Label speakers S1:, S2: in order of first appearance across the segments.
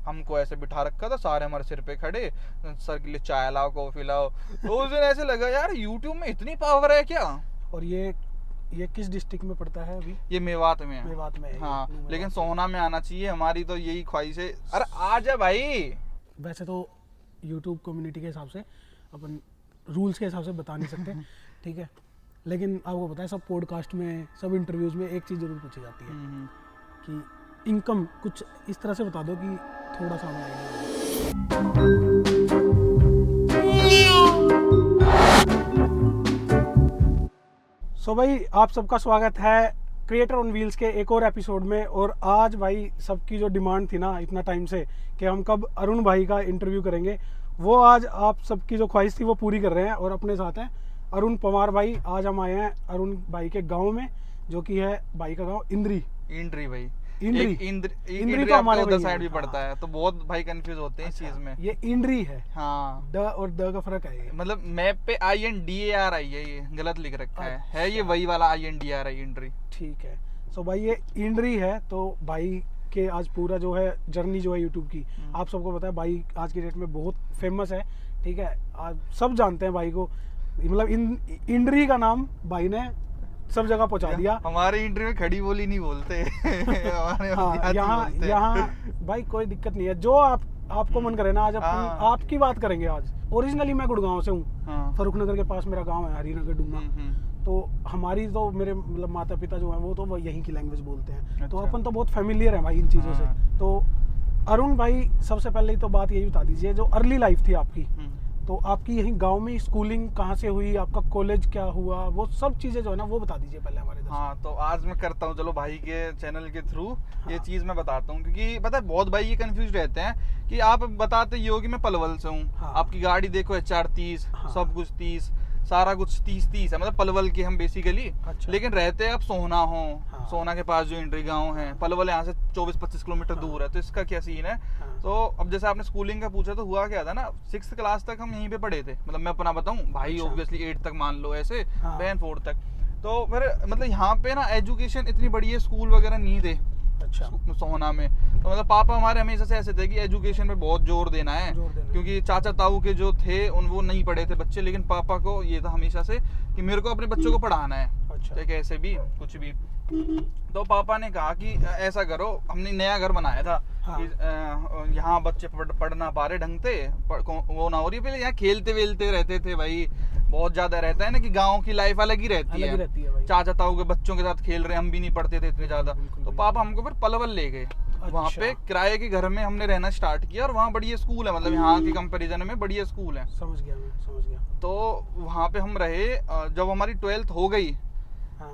S1: हमको ऐसे बिठा रखा था, सारे हमारे सिर पे खड़े, सर के लिए चाय लाओ कॉफी लाओ। तो उस दिन ऐसे लगा यार यूट्यूब में इतनी पावर है क्या।
S2: और ये किस डिस्ट्रिक्ट में पड़ता है अभी?
S1: ये मेवात में है।
S2: मेवात में है।
S1: हाँ लेकिन सोहना में आना चाहिए, हमारी तो यही ख्वाहिश है। अरे आ जा भाई।
S2: वैसे तो यूट्यूब कम्युनिटी के हिसाब से अपन रूल्स के हिसाब से बता नहीं सकते ठीक है, लेकिन आपको पता है सब पॉडकास्ट में, सब इंटरव्यूज में एक चीज़ जरूर पूछी जाती है कि इनकम कुछ इस तरह से बता दो कि थोड़ा सा हमें आइडिया हो। सो भाई आप सबका स्वागत है क्रिएटर ऑन व्हील्स के एक और एपिसोड में। और आज भाई सबकी जो डिमांड थी ना इतना टाइम से कि हम कब अरुण भाई का इंटरव्यू करेंगे, वो आज आप सबकी जो ख्वाहिश थी वो पूरी कर रहे हैं। और अपने साथ हैं अरुण पवार भाई। आज हम आए हैं अरुण भाई के गांव में, जो कि है भाई का गांव इंद्री
S1: भाई।
S2: इंद्री तो हमारे
S1: उधर साइड भी पड़ता है, तो बहुत भाई कंफ्यूज होते हैं इस चीज में।
S2: ये इंद्री है।
S1: हाँ
S2: द और द का फर्क है ये।
S1: मतलब मैप पे INDAR है, ये गलत लिख रखा है ये वही वाला INDR है, इंद्री।
S2: ठीक है। सो भाई ये इंद्री है, तो भाई के आज पूरा जो है जर्नी जो है यूट्यूब की, आप सबको पता है भाई आज की डेट में बहुत फेमस है। ठीक है, आज सब जानते हैं भाई को, मतलब इंद्री का नाम भाई ने सब जगह पहुंचा दिया।
S1: हमारे इंद्री में खड़ी बोली नहीं बोलते
S2: हाँ, यहाँ भाई कोई दिक्कत नहीं है। जो आपको मन करे ना, आज अपन आपकी बात करेंगे। आज ओरिजिनली मैं गुड़गांव से हूँ, फरुखनगर के पास मेरा गाँव है, हरिनगर डुम्मा। तो हमारी तो मेरे मतलब माता पिता जो है वो तो यहीं की लैंग्वेज बोलते हैं। अच्छा। तो अपन तो बहुत फेमिलियर है भाई इन चीज़ों से। तो अरुण भाई सबसे पहले तो बात यही बता दीजिए, जो अर्ली लाइफ थी आपकी, तो आपकी यहीं गांव में स्कूलिंग कहाँ से हुई, आपका कॉलेज क्या हुआ, वो सब चीज़ें जो है ना वो बता दीजिए पहले हमारे।
S1: हाँ तो आज मैं करता हूँ, चलो भाई के चैनल के थ्रू ये चीज़ मैं बताता हूँ, क्योंकि पता है बहुत भाई ये कंफ्यूज रहते हैं कि आप बताते ये हो कि मैं पलवल से हूँ। आपकी गाड़ी देखो HR 30, सब कुछ 30, सारा कुछ 30 है, मतलब पलवल के हम बेसिकली। अच्छा। लेकिन रहते हैं आप सोहना हो। सोहना के पास जो इंद्री गांव है, पलवल यहाँ से 24-25 किलोमीटर दूर है। तो इसका क्या सीन है, तो अब जैसे आपने स्कूलिंग का पूछा, तो हुआ क्या था ना, 6th क्लास तक हम यहीं पे पढ़े थे। मतलब मैं अपना बताऊं, भाई ऑब्वियसली 8 तक मान लो, ऐसे बहन 4 तक। तो फिर मतलब यहाँ पे ना एजुकेशन इतनी बढ़िया स्कूल वगैरह नहीं थे। अच्छा। सोहना में तो मतलब पापा हमारे हमेशा से ऐसे थे कि एजुकेशन पे बहुत जोर देना है, क्योंकि चाचा ताऊ के जो थे वो नहीं पढ़े थे बच्चे, लेकिन पापा को ये था हमेशा से कि मेरे को अपने बच्चों को पढ़ाना है। अच्छा। चाहे कैसे भी कुछ भी। तो पापा ने कहा कि ऐसा करो, हमने नया घर बनाया था। हाँ। कि यहाँ बच्चे पढ़ ना पा रहे ढंग से, वो ना हो रही। पहले यहाँ खेलते वेलते रहते थे भाई, बहुत ज्यादा रहता है ना कि गांव की लाइफ अलग ही रहती है भाई। चाचा ताऊ के बच्चों के साथ खेल रहे, हम भी नहीं पढ़ते थे इतने ज्यादा। तो पापा हमको फिर पलवल ले गए। अच्छा। वहाँ पे किराए के घर में हमने रहना स्टार्ट किया, और वहाँ बढ़िया स्कूल है, मतलब यहाँ के कंपैरिजन में बढ़िया स्कूल है।
S2: समझ गया।
S1: तो वहाँ पे हम रहे। जब हमारी 12th हो गई,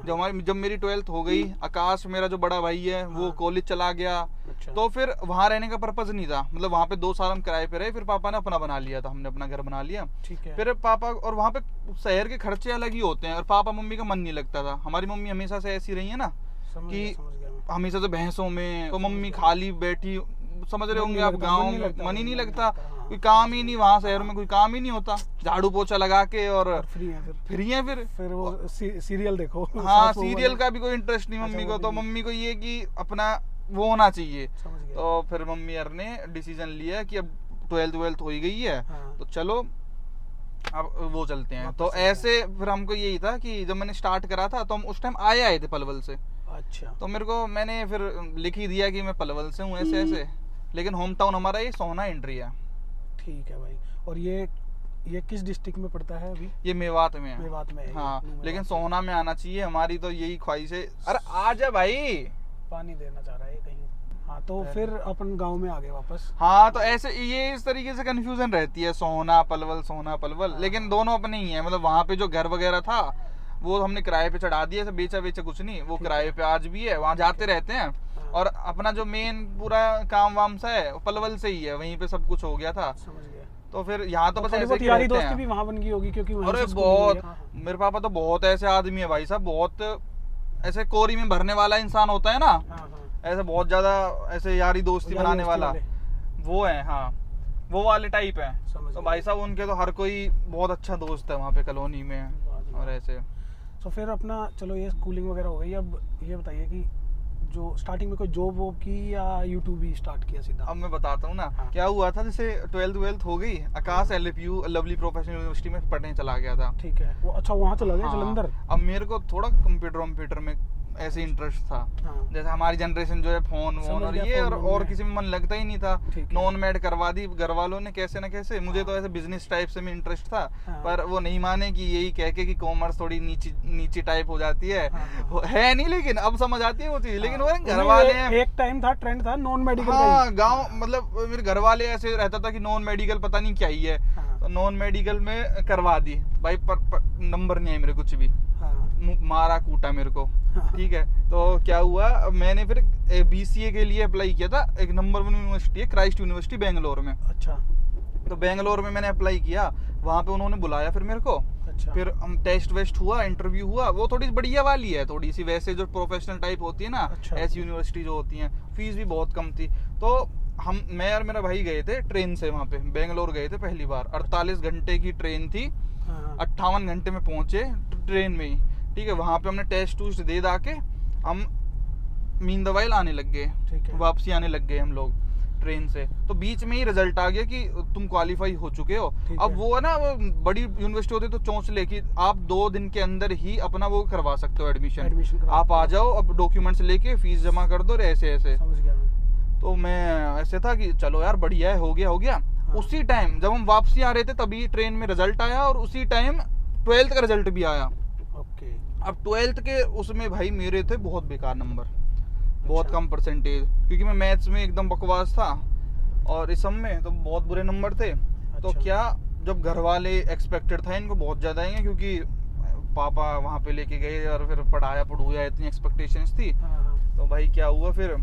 S1: जब मेरी 12th हो गई, आकाश मेरा जो बड़ा भाई है वो कॉलेज चला गया। अच्छा। तो फिर वहाँ रहने का पर्पज नहीं था, मतलब वहाँ पे 2 साल हम किराए पे रहे। फिर पापा ने अपना बना लिया था, हमने अपना घर बना लिया। ठीक है। फिर पापा, और वहाँ पे शहर के खर्चे अलग ही होते हैं, और पापा मम्मी का मन नहीं लगता था। हमारी मम्मी हमेशा से ऐसी रही है ना कि हमेशा से भैंसों में, तो मम्मी खाली बैठी, समझ रहे होंगे आप, गाँव में मन ही नहीं लगता, कोई काम ही नहीं, वहाँ शहर में कोई काम ही नहीं होता, झाड़ू पोछा लगा के और फ्री है। फिर
S2: वो सीरियल देखो।
S1: हाँ, सीरियल का भी कोई इंटरेस्ट नहीं मम्मी को। तो मम्मी को ये कि अपना वो होना चाहिए। तो फिर मम्मी यार ने डिसीजन लिया कि अब 12th हो ही गई है, तो चलो अब वो चलते हैं। तो ऐसे फिर हमको यही था कि जब मैंने स्टार्ट करा था तो हम उस टाइम आए थे पलवल से। अच्छा। तो मेरे को, मैंने फिर लिख ही दिया कि मैं पलवल से हूँ ऐसे, लेकिन होम टाउन हमारा ये सोहना इंद्री है।
S2: ठीक है भाई। और ये किस डिस्ट्रिक्ट में पड़ता है अभी?
S1: ये मेवात में है।
S2: मेवात में है।
S1: हाँ, लेकिन सोहना में आना चाहिए, हमारी तो यही ख्वाहिश है। अरे आ जा भाई,
S2: पानी देना चाह रहा है कहीं। हाँ, तो फिर अपन गांव में आ गए वापस।
S1: हाँ, तो ऐसे ये इस तरीके से कंफ्यूजन रहती है, सोहना पलवल। लेकिन दोनों अपने ही है। मतलब वहाँ पे जो घर वगैरह था वो हमने किराए पे चढ़ा दिया, बेचा कुछ नहीं, वो किराए पे आज भी है, वहाँ जाते रहते हैं। और अपना जो मेन पूरा काम वाम सा है पलवल से ही है, वहीं पे सब कुछ हो गया था। समझ गया। तो फिर यहाँ तो बस ऐसे
S2: यारी दोस्ती भी वहाँ बन गई होगी, क्योंकि
S1: अरे बहुत, मेरे पापा तो बहुत ऐसे आदमी है भाई साहब, बहुत ऐसे कोरी में भरने वाला इंसान होता है ना, ऐसे बहुत ज्यादा ऐसे यारी दोस्ती बनाने वाला वो है। हाँ, वो वाले टाइप है। तो भाई साहब उनके तो हर कोई बहुत अच्छा दोस्त है वहाँ पे कॉलोनी में, और ऐसे।
S2: तो फिर अपना चलो ये स्कूलिंग वगैरह हो गई, अब ये बताइए कि जो स्टार्टिंग में कोई जॉब वॉब की या यूट्यूब ही स्टार्ट किया सीधा?
S1: अब मैं बताता हूँ ना।
S2: हाँ।
S1: क्या हुआ था, जैसे 12th हो गई, आकाश LFU लवली प्रोफेशनल यूनिवर्सिटी में पढ़ने चला गया था।
S2: ठीक है, वो अच्छा वहाँ चला गया जलंधर।
S1: अब मेरे को थोड़ा कंप्यूटर में ऐसे इंटरेस्ट था। जैसे हमारी जनरेशन जो है फोन और ये और किसी में मन लगता ही नहीं था। नॉन मेड करवा दी घर वालों ने कैसे ना कैसे। मुझे तो ऐसे बिजनेस टाइप से में इंटरेस्ट था, पर वो नहीं माने कि यही कह के कि कॉमर्स थोड़ी नीची टाइप हो जाती है। है नहीं, लेकिन अब समझ आती है वो चीज। लेकिन वो घर वाले
S2: एक टाइम था, ट्रेंड था नॉन मेडिकल।
S1: हाँ, गाँव मतलब मेरे घर वाले ऐसे रहता था कि नॉन मेडिकल पता नहीं क्या ही है, तो नॉन मेडिकल में करवा दी भाई। नंबर नहीं है मेरे कुछ भी, मारा कूटा मेरे को। ठीक है, तो क्या हुआ, मैंने फिर BCA के लिए अप्लाई किया था। एक नंबर 1 यूनिवर्सिटी है, क्राइस्ट यूनिवर्सिटी बेंगलोर में।
S2: अच्छा,
S1: तो बेंगलोर में मैंने अप्लाई किया, वहाँ पे उन्होंने बुलाया फिर मेरे को।
S2: अच्छा।
S1: फिर हम टेस्ट वेस्ट हुआ, इंटरव्यू हुआ। वो थोड़ी बढ़िया वाली है, थोड़ी सी वैसे जो प्रोफेशनल टाइप होती है ना।
S2: अच्छा।
S1: ऐसी यूनिवर्सिटी जो होती हैं, फीस भी बहुत कम थी। तो मैं और मेरा भाई गए थे ट्रेन से, वहाँ पे बेंगलोर गए थे पहली बार। 48 घंटे की ट्रेन थी, 58 घंटे में पहुंचे ट्रेन में ही। ठीक है, वहाँ पे हमने टेस्ट टूस्ट दे के हम मींदवाइल आने लग गए, वापसी आने लग गए हम लोग ट्रेन से। तो बीच में ही रिजल्ट आ गया कि तुम क्वालिफाई हो चुके हो। अब वो है ना, वो बड़ी यूनिवर्सिटी होती है तो चौंच लेके आप 2 दिन के अंदर ही अपना वो करवा सकते हो एडमिशन। आप आ जाओ, अब डॉक्यूमेंट्स लेके फीस जमा कर दो, ऐसे
S2: समझ गया मैं।
S1: तो मैं ऐसे था कि चलो यार बढ़िया है, हो गया। उसी टाइम जब हम वापसी आ रहे थे तभी ट्रेन में रिजल्ट आया, और उसी टाइम 12th का रिजल्ट भी आया।
S2: ओके।
S1: अब 12th के उसमें भाई मेरे थे बहुत बेकार नंबर, बहुत कम परसेंटेज, क्योंकि मैं मैथ्स में एकदम बकवास था और इस सब में तो बहुत बुरे नंबर थे। तो क्या, जब घर वाले एक्सपेक्टेड था इनको बहुत ज़्यादा आएंगे, क्योंकि पापा वहाँ पे लेके गए और फिर पढ़ाया इतनी एक्सपेक्टेशंस थी। तो भाई क्या हुआ, फिर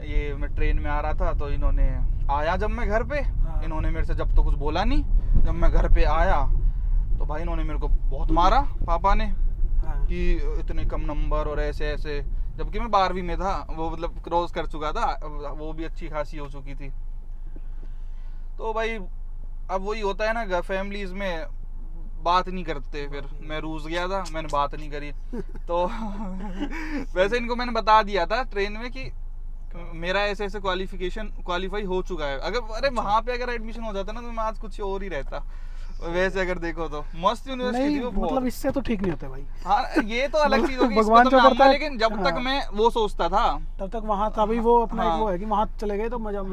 S1: ये मैं ट्रेन में आ रहा था तो इन्होंने आया जब मैं घर पे, इन्होंने मेरे से जब तो कुछ बोला नहीं। जब मैं घर पे आया तो भाई इन्होंने मेरे को बहुत मारा, पापा ने, कि इतने कम नंबर और ऐसे, जबकि मैं 12वीं में था। वो मतलब क्रॉस कर चुका था, वो भी अच्छी खासी हो चुकी थी। तो भाई अब वही होता है ना, फैमिलीज में बात नहीं करते। फिर मैं रूस गया था, मैंने बात नहीं करी। तो वैसे इनको मैंने बता दिया था ट्रेन में कि मेरा ऐसे क्वालिफाई हो चुका है। अरे वहाँ पे अगर एडमिशन हो जाता ना तो मैं आज कुछ और ही रहता। वैसे अगर देखो तो मस्त यूनिवर्सिटी थी वो बहुत।
S2: मतलब इससे तो ठीक नहीं होते भाई।
S1: हाँ, ये तो अलग चीज होगी,
S2: भगवान जो करता है।
S1: लेकिन जब तक मैं वो सोचता था
S2: तब तक वहाँ तभी वो अपना एक वो है कि वहाँ चले गए तो मजा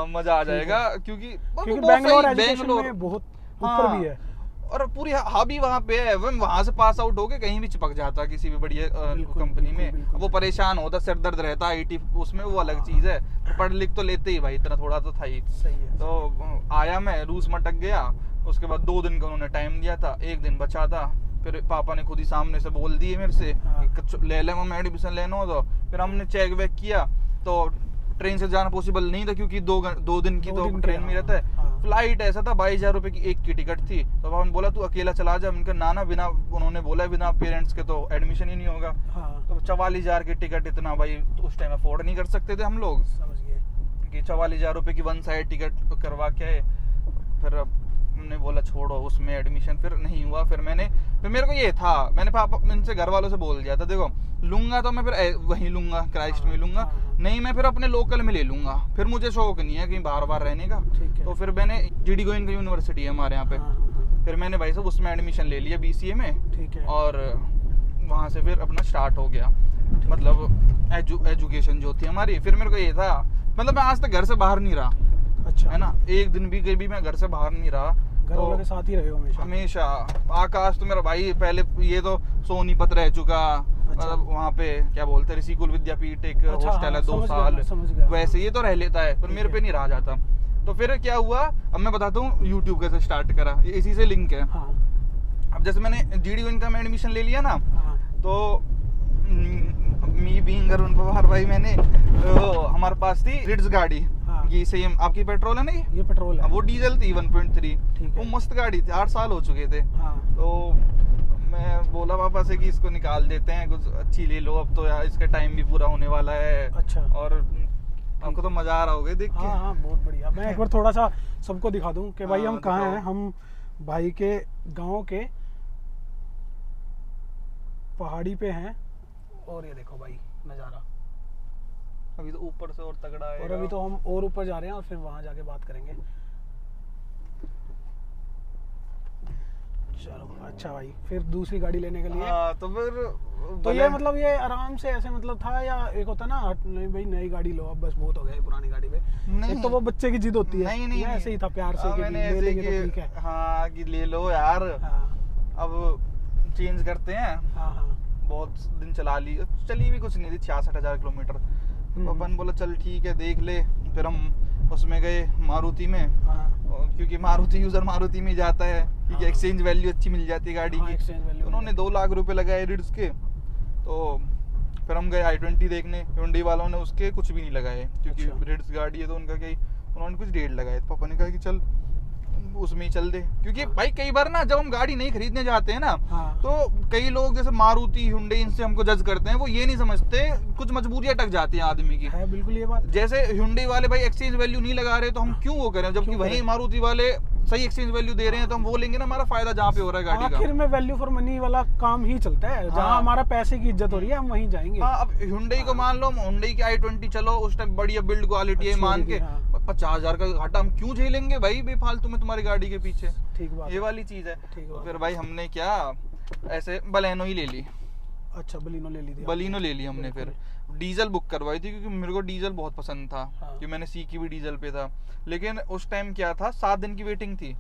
S1: मजा आ जाएगा, क्योंकि
S2: बेंगलोर एजुकेशन में बहुत ऊपर भी है,
S1: और पूरी हॉबी वहाँ पे है। वहाँ से पास आउट होके कहीं भी चिपक जाता किसी भी बढ़िया कंपनी में। वो परेशान होता, सिर दर्द रहता IT उसमें, वो अलग चीज है। पढ़ लिख तो लेते ही भाई, इतना थोड़ा तो था ही।
S2: सही है।
S1: तो आया मैं, रूस में अटक गया। उसके बाद 2 दिन का उन्होंने टाइम दिया था, 1 दिन बचा था। फिर पापा ने खुद ही सामने से बोल दिए मेरे से, ले ले मैं एडमिशन लेना हो। तो फिर हमने चेक वेक किया, तो ट्रेन से जाना पॉसिबल नहीं था, क्योंकि 2 दिन की तो ट्रेन में रहता है। फ्लाइट ऐसा था 22,000 रुपए की एक की टिकट थी। तो पापा ने बोला तू अकेला चला जा। उनका नाना बिना, उन्होंने बोला बिना पेरेंट्स के तो एडमिशन ही नहीं होगा। तो 44,000 की टिकट, इतना भाई तो उस टाइम अफोर्ड नहीं कर सकते थे हम लोग।
S2: समझ गए कि
S1: 44,000 रुपए की 1 साइड टिकट करवा के फिर हमने बोला छोड़ो, उसमें एडमिशन फिर नहीं हुआ। फिर मेरे को ये था, मैंने पापा इनसे घर वालों से बोल दिया था, देखो लूंगा तो मैं फिर वहीं लूंगा, क्राइस्ट में लूंगा, नहीं मैं फिर अपने लोकल में ले लूंगा। फिर मुझे शौक नहीं है कहीं बार रहने का। तो फिर मैंने GD गोविंद यूनिवर्सिटी है हमारे यहाँ पे, फिर मैंने भाई साहब उसमें एडमिशन ले लिया BCA में।
S2: ठीक है।
S1: और वहाँ से फिर अपना स्टार्ट हो गया, मतलब एजुकेशन जो थी हमारी। फिर मेरे को ये था, मतलब मैं आज तक घर से बाहर नहीं रहा।
S2: अच्छा है
S1: ना, एक दिन भी कभी मैं घर से बाहर नहीं रहा।
S2: घर वालों के साथ ही रहे हो
S1: हमेशा। आकाश तो मेरा भाई पहले, ये तो सोनीपत रह चुका। मतलब वहाँ पे क्या बोलते हैं, ऋषिकुल विद्यापीठ एक हॉस्टल है, 2 साल। वैसे ये तो रह लेता है, पर मेरे पे नहीं रहा जाता। तो फिर क्या हुआ, अब मैं बताता हूँ यूट्यूब कैसे स्टार्ट करा, इसी से लिंक है। अब जैसे मैंने GD गोविंद में एडमिशन ले लिया ना, तो मी बीइंग अरुण पवार भाई, मैंने हमारे पास थी रिट्ज गाड़ी। ये सेम आपकी पेट्रोल है ना,
S2: ये पेट्रोल है,
S1: वो डीजल थी 1.3। वो मस्त गाड़ी थी, 8 साल हो चुके थे। तो मैं बोला पापा से कि इसको निकाल देते हैं, कुछ अच्छी ले लो, अब तो यार इसका टाइम भी पूरा होने वाला है।
S2: अच्छा।
S1: और आपको तो मजा आ रहा होगा देख के।
S2: हाँ, बहुत बढ़िया। मैं एक बार थोड़ा सा सबको दिखा दूं कि भाई हम कहाँ हैं। हम भाई के गांव के पहाड़ी पे हैं, और ये देखो भाई नज़ारा।
S1: अभी तो ऊपर से और तगड़ा है।
S2: और अभी तो हम और ऊपर जा रहे हैं और फिर वहां जाके बात करेंगे। चलो अच्छा भाई, फिर दूसरी गाड़ी लेने के लिए।
S1: हाँ, तो फिर
S2: तो ये मतलब ये आराम से ऐसे मतलब था, या एक होता ना नहीं भाई नई गाड़ी लो अब बस बहुत हो गया पुरानी गाड़ी पे?
S1: नहीं,
S2: एक तो वो बच्चे की जिद होती है।
S1: नहीं,
S2: ऐसे ही था प्यार से कि
S1: मैंने
S2: ले
S1: ऐसे
S2: लेंगे तो
S1: कि
S2: ठीक है।
S1: हाँ कि ले लो यार, अब चेंज करते हैं। बहुत दिन चली भी कुछ नहीं थी, 66,000 किलोमीटर। तो अपन बोला चल ठीक है देख ले। फिर हम उसमें गए मारुति में, क्योंकि मारुति यूजर मारुति में जाता है, क्योंकि एक्सचेंज वैल्यू अच्छी मिल जाती है गाड़ी की। उन्होंने 2 लाख रुपए लगाए रिड्स के। तो फिर हम गए i20 देखने, Hyundai वालों ने उसके कुछ भी नहीं लगाए, क्योंकि रिड्स गाड़ी है तो उनका क्या, उन्होंने कुछ 1.5 लगाए। तो पापा ने कहा कि चल उसमें ही चल दे, क्योंकि भाई कई बार ना जब हम गाड़ी नहीं खरीदने जाते हैं ना, तो कई लोग जैसे मारुति Hyundai इनसे हमको जज करते हैं, वो ये नहीं समझते कुछ मजबूरियां अटक जाती हैं आदमी की।
S2: है बिल्कुल ये बात।
S1: जैसे Hyundai वाले भाई एक्सचेंज वैल्यू नहीं लगा रहे तो हम क्यों वो करें, जबकि वही मारुति वाले सही एक्सचेंज वैल्यू दे रहे हैं तो हम वो लेंगे ना, हमारा फायदा जहाँ पे हो रहा है गाड़ी का।
S2: आखिर में वैल्यू फॉर मनी वाला काम ही चलता है, जहाँ हमारा पैसे की इज्जत हो रही है हम वहीं जाएंगे।
S1: हाँ, अब Hyundai को मान लो, Hyundai की i20 चलो उस टाइम बढ़िया बिल्ड क्वालिटी है मान के, 50,000 का घाटा हम क्यों झेलेंगे भाई बेफालतू में तुम्हारी गाड़ी के पीछे।
S2: ठीक बात,
S1: ये वाली चीज है। तो फिर भाई हमने क्या ऐसे बलेनो ही ले ली।
S2: अच्छा बलिनो ले ली थी?
S1: बलिनो ले ली हमने। फिर डीजल बुक करवाई थी, क्योंकि मेरे को डीजल बहुत पसंद था, क्योंकि मैंने सीखी भी डीजल पे था। लेकिन उस टाइम क्या था, 7 दिन की वेटिंग थी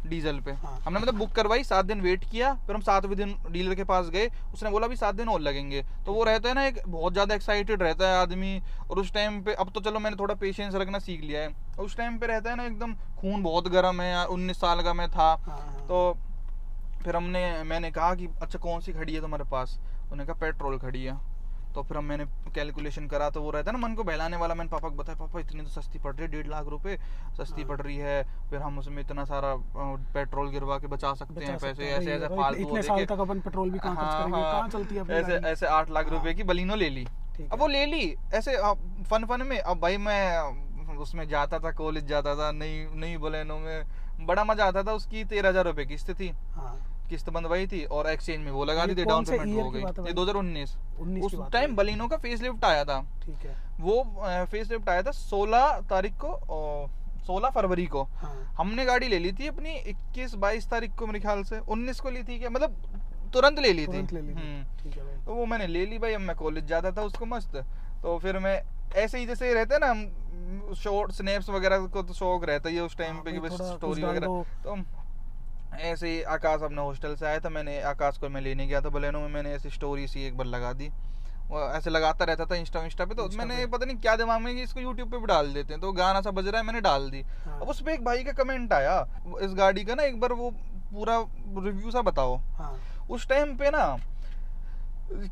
S1: डीजल पे। हमने मतलब बुक करवाई, 7 दिन वेट किया, फिर हम 7वें दिन डीलर के पास गए। उसने बोला भी 7 दिन और लगेंगे। तो वो रहता है ना, एक बहुत ज्यादा एक्साइटेड रहता है आदमी। और उस टाइम पे, अब तो चलो मैंने थोड़ा पेशेंस रखना सीख लिया है, उस टाइम पे रहता है ना एकदम खून बहुत गर्म है, 19 साल का मैं था। तो फिर मैंने कहा कि अच्छा कौन सी खड़ी है तुम्हारे पास? उन्होंने कहा पेट्रोल खड़ी है। तो फिर मैंने कैलकुलेशन करा, तो वो रहता है ना मन को बहलाने वाला। मैंने पापा को बताया, पापा इतनी तो सस्ती पड़ रही है, 1.5 लाख रुपए सस्ती पड़ रही है, फिर हम उसमें इतना सारा पेट्रोल गिरवा के बचा सकते हैं पैसे। ऐसे फालतू
S2: इतने साल तक अपन पेट्रोल भी कहाँ खर्च करेंगे, कहाँ चलती है
S1: ऐसे 8 लाख रुपए की बलिनो ले ली। अब वो ले ली ऐसे फन में। अब भाई मैं उसमें जाता था, कॉलेज जाता था, नई बलेनो में बड़ा मजा आता था। उसकी 13,000 रुपए किस्त थी, किस्त बंधवाई थी और एक्सचेंज में वो लगा दी थी, डाउन पेमेंट हो गई। ये 2019 उस टाइम बलिनो का फेस लिफ्ट आया था।
S2: ठीक है।
S1: वो फेस लिफ्ट आया था 16 तारीख को, 16 फरवरी को। हमने गाड़ी ले ली थी अपनी 21-22 तारीख को, मेरे ख्याल से 19 को ली थी क्या, मतलब तुरंत ले ली थी।
S2: ठीक है भाई।
S1: तो वो मैंने ले ली भाई। अब मैं कॉलेज जाता था उसको मस्त। तो फिर मैं ऐसे ही जैसे रहते हैं ना शॉर्ट स्नैप्स वगैरह को तो शौक रहता ही है उस टाइम पे, कि बस स्टोरी वगैरह। तो ऐसे ही आकाश अपने हॉस्टल से आया था, मैंने आकाश को मैं लेने गया था बलेनो में। मैंने ऐसी स्टोरी सी एक बार लगा दी, वो ऐसे लगाता रहता था इंस्टा पे। तो मैंने पता नहीं क्या दिमाग में कि इसको यूट्यूब पे भी डाल देते हैं, तो गाना सा बज रहा है, मैंने डाल दी। अब उस पे एक भाई का कमेंट आया इस गाड़ी का ना, एक बार वो पूरा रिव्यू सा बताओ। उस टाइम पे ना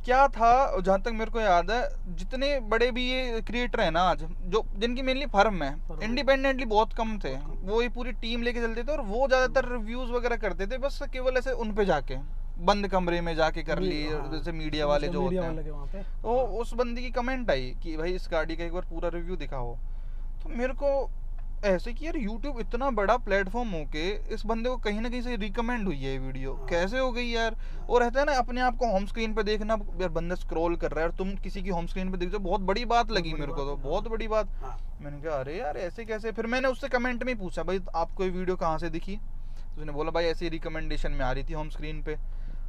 S1: क्या था, जहाँ तक मेरे को याद है, जितने बड़े भी ये क्रिएटर है ना आज, जो जिनकी मेनली फर्म है, इंडिपेंडेंटली बहुत कम थे। वो ही पूरी टीम लेके चलते थे और वो ज्यादातर रिव्यूज वगैरह करते थे, बस केवल ऐसे उन पे जाके बंद कमरे में जाके कर ली, जैसे मीडिया वाले जो होते हैं। तो उस बंदी की कमेंट आई कि भाई इस गाड़ी का एक बार पूरा रिव्यू दिखाओ। तो मेरे को ऐसे कि यार यूट्यूब इतना बड़ा प्लेटफॉर्म होके इस बंदे को कहीं ना कहीं से रिकमेंड हुई है ये वीडियो, कैसे हो गई यार। और रहता है ना अपने आप को होम स्क्रीन पे देखना, यार बंदा स्क्रॉल कर रहा है और तुम किसी की होम स्क्रीन पे देख रहे हो, बहुत बड़ी बात लगी मेरे को, तो बहुत बड़ी बात। मैंने कहा अरे यार ऐसे कैसे। फिर मैंने उससे कमेंट में पूछा भाई आपको ये वीडियो कहाँ से दिखी? तो उसने बोला भाई ऐसे रिकमेंडेशन में आ रही थी होम स्क्रीन पे।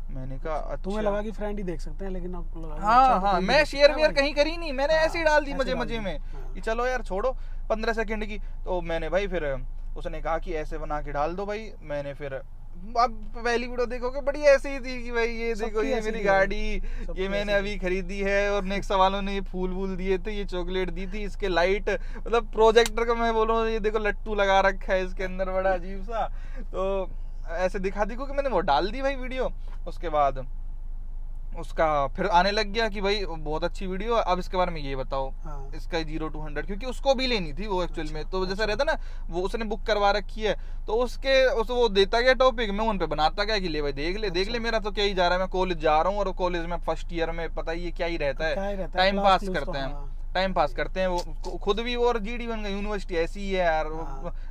S1: मैंने कहा अच्छा,
S2: तुम्हें लगा कि फ्रेंड ही देख सकते हैं, लेकिन आपको लगा
S1: हाँ, मैं शेयर वेयर कहीं करी नहीं, मैंने ऐसे ही डाल दी मजे में कि चलो यार छोड़ो 15 सेकंड की। तो मैंने भाई फिर उसने कहा कि ऐसे बना के डाल दो भाई। मैंने फिर अब पहली वीडियो देखोगे बड़ी ऐसी ही थी कि भाई ये देखो ये मेरी गाड़ी, ये मैंने अभी खरीदी है, और नेक्स्ट वालों ने ये फूल दिए थे, ये चॉकलेट दी थी, इसके लाइट मतलब प्रोजेक्टर का मैं बोलूँ ये देखो लट्टू लगा रखा है इसके अंदर बड़ा अजीब सा। तो ऐसे दिखा दी क्योंकि मैंने वो डाल दी भाई वीडियो। उसके बाद उसका फिर आने लग गया कि भाई बहुत अच्छी वीडियो, अब इसके बारे में ये बताओ। इसका 0 to 100 क्योंकि उसको भी लेनी थी वो एक्चुअल में। तो जैसा रहता ना, वो उसने बुक करवा रखी है, तो उस वो देता गया टॉपिक, मैं उन पे बनाता गया कि ले भाई देख ले मेरा तो क्या ही जा रहा है, मैं कॉलेज जा रहा हूँ और कॉलेज में फर्स्ट ईयर में पता ही क्या ही रहता है, टाइम पास करते हैं वो खुद भी। और जीडी बन गई यूनिवर्सिटी ऐसी ही है यार,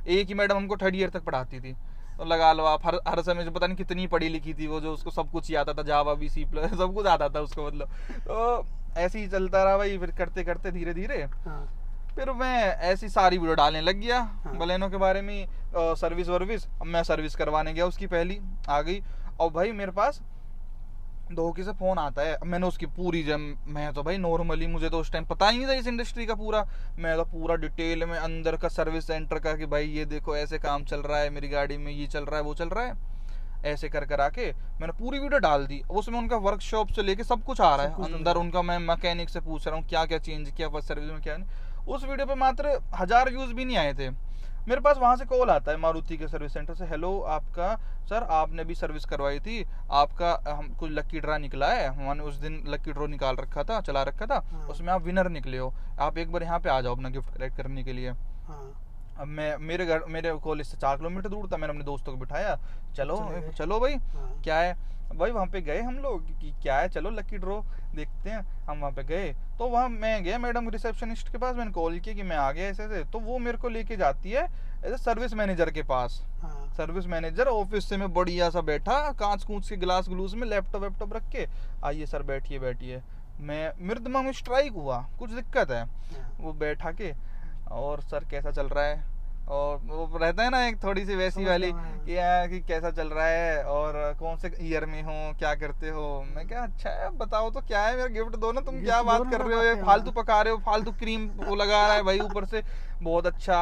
S1: एक ही मैडम हमको 3rd ईयर तक पढ़ाती थी। तो लगा लो आप हर समय से पता नहीं कितनी पढ़ी लिखी थी वो, जो उसको सब कुछ ही आता था, जावा भी, C++ सब कुछ आता था उसको मतलब। तो ऐसे ही चलता रहा भाई, फिर करते करते धीरे धीरे फिर मैं ऐसी सारी वीडियो डालने लग गया बलेनो के बारे में, सर्विस वर्विस। अब मैं सर्विस करवाने गया, उसकी पहली आ गई, और भाई मेरे पास धोखे से फोन आता है। मैंने उसकी पूरी मैं तो भाई नॉर्मली, मुझे तो उस टाइम पता ही नहीं था इस इंडस्ट्री का पूरा, मैं तो पूरा डिटेल में अंदर का सर्विस सेंटर का कि भाई ये देखो ऐसे काम चल रहा है, मेरी गाड़ी में ये चल रहा है वो चल रहा है, ऐसे कर आके मैंने पूरी वीडियो डाल दी। उसमें उनका वर्कशॉप से लेके सब कुछ आ रहा है अंदर उनका, मैं मैकेनिक से पूछ रहा हूँ क्या क्या चेंज किया फर्स्ट सर्विस में क्या नहीं। उस वीडियो पे मात्र 1000 व्यूज भी नहीं आए थे। मेरे पास वहां से कॉल आता है मारुति के सर्विस सेंटर से, हेलो आपका सर, आपने भी सर्विस करवाई थी, आपका हम कुछ लक्की ड्रा निकला है, हमने उस दिन लक्की ड्रॉ निकाल रखा था, चला रखा था, उसमें आप विनर निकले हो, आप एक बार यहाँ पे आ जाओ अपना गिफ्ट कलेक्ट करने के लिए। अब मैं मेरे कॉलेज से 4 किलोमीटर दूर था, मैंने अपने दोस्तों को बिठाया, चलो भाई क्या है भाई, वहाँ पे गए हम लोग कि क्या है, चलो लकी ड्रॉ देखते हैं। हम वहाँ पे गए तो वहाँ मैं गया मैडम रिसेप्शनिस्ट के पास, मैंने कॉल किया कि मैं आ गया ऐसे, तो वो मेरे को लेके जाती है एज सर्विस मैनेजर के पास। सर्विस मैनेजर ऑफिस से मैं बढ़िया सा बैठा, कांच कूच के गिलास ग्लूस में लैपटॉप रख के, आइए सर बैठिए। मेरे दिमाग में स्ट्राइक हुआ कुछ दिक्कत है। वो बैठा के, और सर कैसा चल रहा है, और वो रहता है ना एक थोड़ी सी वैसी वाली कि कैसा चल रहा है और कौन से ईयर में हो, क्या करते हो। मैं क्या अच्छा है बताओ तो क्या है, मेरा गिफ्ट दो ना, तुम क्या बात कर रहे हो, ये फालतू पका रहे हो, फालतू क्रीम वो लगा रहा है भाई ऊपर से, बहुत अच्छा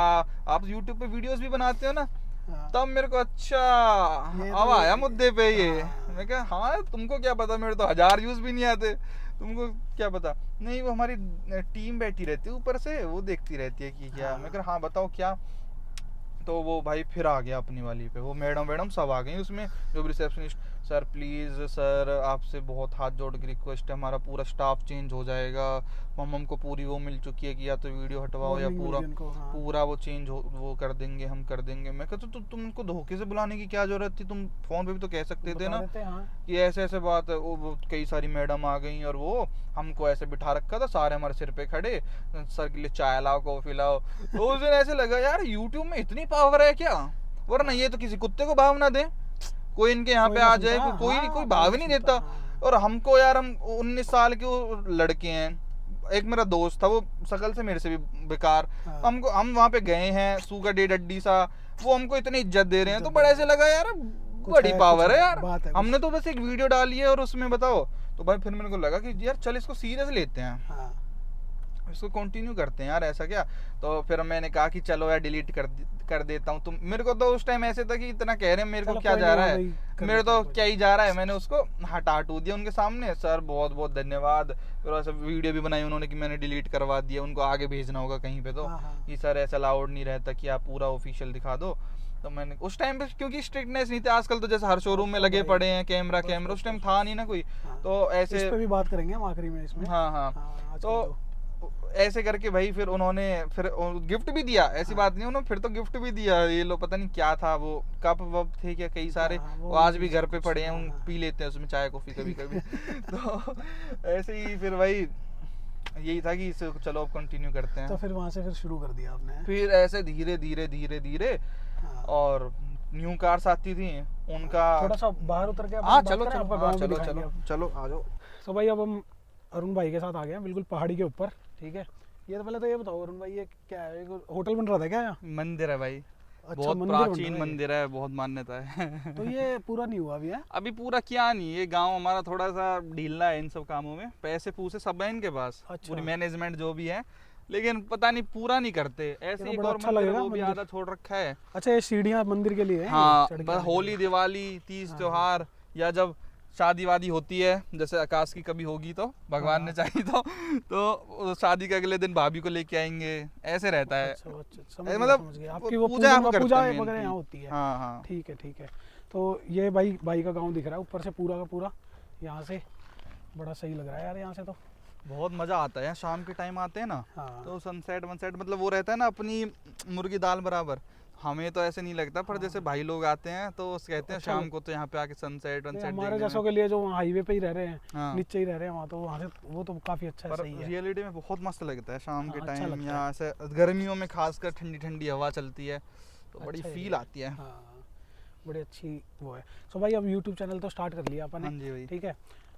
S1: आप यूट्यूब पे वीडियोस भी बनाते हो ना। तब मेरे को अच्छा अब आया मुद्दे पे ये। मैं क्या हाँ तुमको क्या पता, मेरे तो 1000 व्यूज भी नहीं आते, तुमको क्या पता। नहीं वो हमारी टीम बैठी रहती है ऊपर से, वो देखती रहती है कि क्या। मैं कहा हाँ बताओ क्या। तो वो भाई फिर आ गया अपनी वाली पे, वो मैडम सब आ गई उसमें, जो भी रिसेप्शनिस्ट, सर प्लीज़ सर आपसे बहुत हाथ जोड़ के रिक्वेस्ट है, हमारा पूरा स्टाफ चेंज हो जाएगा, हमको पूरी वो मिल चुकी है कि या तो वीडियो हटवाओ या पूरा वो चेंज वो कर देंगे, हम कर देंगे। मैं कहता तो तुमको धोखे से बुलाने की क्या जरूरत थी, तुम फोन पे भी तो कह सकते थे ना कि ऐसे बात है। वो कई सारी मैडम आ गई और वो हमको ऐसे बिठा रखा था, सारे हमारे सिर पे खड़े, सर के लिए चाय लाओ कॉफी लाओ। तो उस दिन ऐसे लगा यार यूट्यूब में इतनी पावर है क्या, वरना ये तो किसी कुत्ते को भाव ना दे, कोई इनके यहाँ पे आ जाए, कोई भाव ही नहीं देता। और हमको यार, हम 19 साल के लड़के हैं, एक मेरा दोस्त था वो शकल से मेरे से भी बेकार, हम वहाँ पे गए हैं, सूगा डेढ़ अड्डी सा, वो हमको इतनी इज्जत दे रहे हैं, तो बड़ा ऐसे लगा यार बड़ी पावर है यार। हमने तो बस एक वीडियो डाली है और उसमें बताओ, तो भाई फिर मेरे को लगा कि यार चल इसको सीरियस लेते हैं, इसको कंटिन्यू करते हैं यार, ऐसा क्या। तो फिर मैंने कहा कि चलो यार डिलीट कर देता हूँ। तुम मेरे को तो उस टाइम ऐसे था कि इतना कह रहे हैं मेरे को क्या जा रहा है, मेरे तो क्या ही जा रहा है। मैंने उसको हटा दिया उनके सामने, सर बहुत बहुत धन्यवाद। फिर ऐसा वीडियो भी बनाई उन्होंने कि मैंने डिलीट करवा दिया, उनको आगे भेजना होगा कहीं पे तो कि सर ऐसा अलाउड नहीं रहता कि आप पूरा ऑफिशियल दिखा दो। तो मैंने उस टाइम पे क्योंकि स्ट्रिक्टनेस नहीं थी, आजकल तो जैसे हर शोरूम में लगे पड़े हैं कैमरा, उस टाइम था नहीं ना कोई। तो ऐसे
S2: इस पे भी बात करेंगे हम आखिरी में इसमें।
S1: हाँ तो ऐसे करके भाई फिर उन्होंने फिर गिफ्ट भी दिया, ऐसी बात नहीं, उन्होंने फिर तो गिफ्ट भी दिया। ये लो पता नहीं क्या था, वो कप वप थे क्या कई सारे, वो आज भी घर पे पड़े हैं, पी लेते हैं उसमें चाय कॉफी कभी कभी। तो ऐसे ही फिर भाई यही था कि इसे चलो अब कंटिन्यू करते हैं।
S2: तो फिर वहां से फिर शुरू कर दिया आपने,
S1: फिर ऐसे धीरे धीरे और न्यू कार्स आती थी उनका।
S2: थोड़ा सा बाहर उतर के
S1: चलो आ जाओ।
S2: तो भाई अब हम अरुण भाई के साथ आ गए हैं बिल्कुल पहाड़ी के ऊपर, ठीक है। ये तो पहले तो ये बताओ अरुण भाई, ये क्या है, होटल बन रहा था क्या यहाँ?
S1: मंदिर है भाई, अच्छा, बहुत प्राचीन मंदिर है, बहुत मान्यता है।
S2: तो ये पूरा नहीं हुआ अभी है?
S1: अभी पूरा क्या नहीं, ये गांव हमारा थोड़ा सा ढीला है इन सब कामों में, पैसे पूसे सब है इनके पास, अच्छा। पूरी मैनेजमेंट जो भी है, लेकिन पता नहीं पूरा नहीं करते। ऐसे एक और
S2: अच्छा लगेगा,
S1: वो भी आधा छोड़ रखा है।
S2: अच्छा ये सीढ़ियाँ मंदिर के लिए है?
S1: हाँ, बस होली दिवाली तीज त्योहार या जब शादी वादी होती है, जैसे आकाश की कभी होगी तो भगवान ने चाहिए तो शादी के अगले दिन भाभी को लेके आएंगे, ऐसे रहता है।
S2: मतलब आपकी वो पूजा वगैरह यहाँ होती है।
S1: हाँ
S2: ठीक है। तो ये भाई का गाँव दिख रहा है ऊपर से पूरा का पूरा, यहाँ से बड़ा सही लग रहा है यार। यहाँ से तो
S1: बहुत मजा आता है, शाम के टाइम आते हैं ना, तो सनसेट मतलब वो रहता है ना अपनी मुर्गी दाल बराबर। हमें तो ऐसे नहीं लगता, पर जैसे भाई लोग आते हैं तो कहते हैं शाम को तो यहाँ पे आके सनसेट
S2: हमारे जैसों के लिए जो हाईवे पे ही रह रहे हैं, नीचे ही रह रहे हैं वहाँ, तो वहाँ से वो तो काफी अच्छा सही है।
S1: रियलिटी में बहुत मस्त लगता है शाम के टाइम, यहाँ से गर्मियों में खासकर ठंडी ठंडी हवा चलती है तो बड़ी फील आती है,
S2: बड़ी अच्छी वो है। सो भाई अब यूट्यूब चैनल तो स्टार्ट कर लिया अपन ने, ठीक है।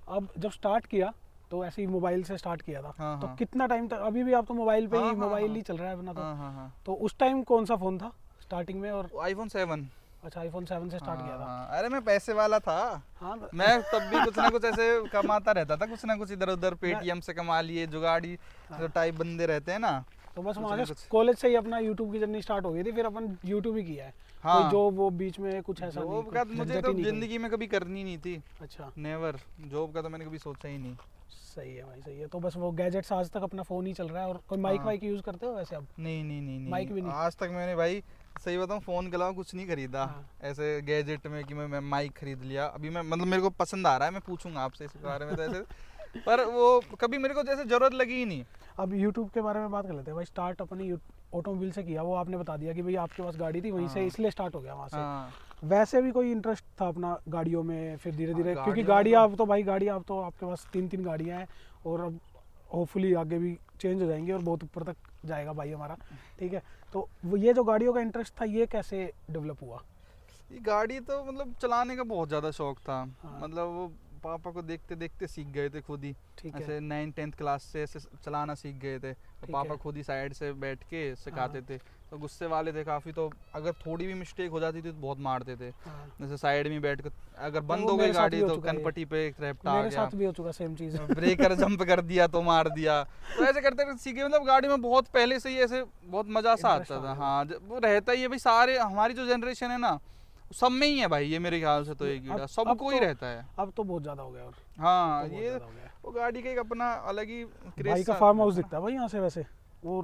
S2: अब जब स्टार्ट किया तो ऐसे ही मोबाइल से स्टार्ट किया था।
S1: हाँ,
S2: तो
S1: हाँ।
S2: कितना टाइम तक, अभी भी आप तो मोबाइल पे ही,
S1: हाँ,
S2: मोबाइल
S1: हाँ,
S2: ही चल रहा है अपना तो।
S1: हाँ, हाँ, हाँ।
S2: तो उस टाइम कौन सा फोन था स्टार्टिंग में? और
S1: iPhone 7।
S2: अच्छा, iPhone 7 से स्टार्ट किया था।
S1: हाँ, अरे मैं पैसे वाला था।
S2: हाँ
S1: मैं तब भी कुछ ना कुछ ऐसे कमाता रहता था, कुछ ना कुछ इधर उधर पेटीएम से कमा लिए, जुगाड़ी टाइप बंदे रहते हैं ना।
S2: तो बस
S1: कुछ
S2: वहाँ
S1: ना
S2: से
S1: कुछ।
S2: कॉलेज से ही अपना यूट्यूब की जर्नी स्टार्ट हो गई थी, फिर अपन यूट्यूब ही किया है।
S1: हाँ।
S2: कोई जॉब वो बीच में कुछ ऐसा नहीं,
S1: जॉब का
S2: कुछ
S1: मुझे
S2: झंझट
S1: तो
S2: ही नहीं कोई।
S1: जिंदगी में कभी करनी नहीं थी।
S2: अच्छा,
S1: नेवर। जॉब का तो मैंने कभी सोचा ही नहीं।
S2: सही है भाई, सही है। तो बस वो गैजेट्स आज तक अपना फोन ही चल रहा है। और कोई माइक
S1: हाँ।
S2: वाइक यूज करते हो वैसे अब?
S1: नहीं नहीं नहीं नहीं,
S2: माइक भी नहीं?
S1: आज तक मैंने भाई सही बताऊं फोन के अलावा कुछ नहीं खरीदा।
S2: हाँ।
S1: ऐसे गैजेट में कि मैं माइक खरीद लिया अभी। मैं मतलब मेरे को पसंद आ रहा है, मैं पूछूंगा आपसे इस बारे में तो ऐसे पर वो कभी मेरे को जैसे जरूरत लगी ही नहीं।
S2: अब यूट्यूब के बारे में बात कर लेते हैं भाई। स्टार्ट अपनी ऑटोमोबाइल से किया, वो आपने बता दिया कि भाई आपके पास गाड़ी थी, वहीं से
S1: हाँ।
S2: इसलिए स्टार्ट हो गया वहाँ से।
S1: हाँ।
S2: वैसे भी कोई इंटरेस्ट था अपना गाड़ियों में फिर धीरे धीरे? क्योंकि
S1: गाड़ियों
S2: गाड़ी
S1: में
S2: आप तो भाई, गाड़ी आप तो, आपके पास 3 गाड़ियाँ हैं और अब होपफुली आगे भी चेंज हो जाएंगी और बहुत ऊपर तक जाएगा भाई हमारा, ठीक है। तो ये जो गाड़ियों का इंटरेस्ट था, ये कैसे डेवलप हुआ?
S1: ये गाड़ी तो मतलब चलाने का बहुत ज़्यादा शौक था।
S2: हाँ।
S1: मतलब वो पापा को देखते देखते सीख गए थे खुद ही।
S2: ठीक है।
S1: ऐसे 9th-10th क्लास से ऐसे चलाना सीख गए थे। तो
S2: ठीक
S1: पापा
S2: है।
S1: खुद ही साइड से बैठ के सिखाते
S2: हाँ।
S1: थे। तो गुस्से वाले थे काफ़ी, तो अगर थोड़ी भी मिस्टेक हो जाती थी तो बहुत मारते थे।
S2: हाँ।
S1: जैसे साइड में बैठ कर अगर बंद
S2: वो
S1: हो गई
S2: मेरे साथ
S1: गाड़ी
S2: भी हो
S1: तो
S2: चुका है ये।
S1: कनपट्टी पे एक रैप्टा आ
S2: मेरे
S1: गया।
S2: साथ भी हो चुका सेम चीज़।
S1: ब्रेकर जंप कर दिया तो मार दिया। तो ऐसे करते करते सीखे। मतलब गाड़ी में बहुत पहले से ही ऐसे बहुत मजा सा
S2: Interest
S1: आता
S2: आ
S1: था।
S2: गया।
S1: हाँ, वो रहता ही है भाई। सारे हमारी जो जनरेशन है ना, सब में ही है भाई ये, मेरे ख्याल से तो एक कीड़ा
S2: अब
S1: सबको ही
S2: तो-
S1: रहता है।
S2: अब तो बहुत ज़्यादा हो गया। और
S1: हाँ,
S2: तो बहुत
S1: ये
S2: ज़्यादा हो गया।
S1: वो गाड़ी का एक अपना अलग ही क्रेज
S2: भाई का
S1: सा
S2: फार्म हाउस
S1: रहता
S2: दिखता है भाई यहाँ से वैसे। वो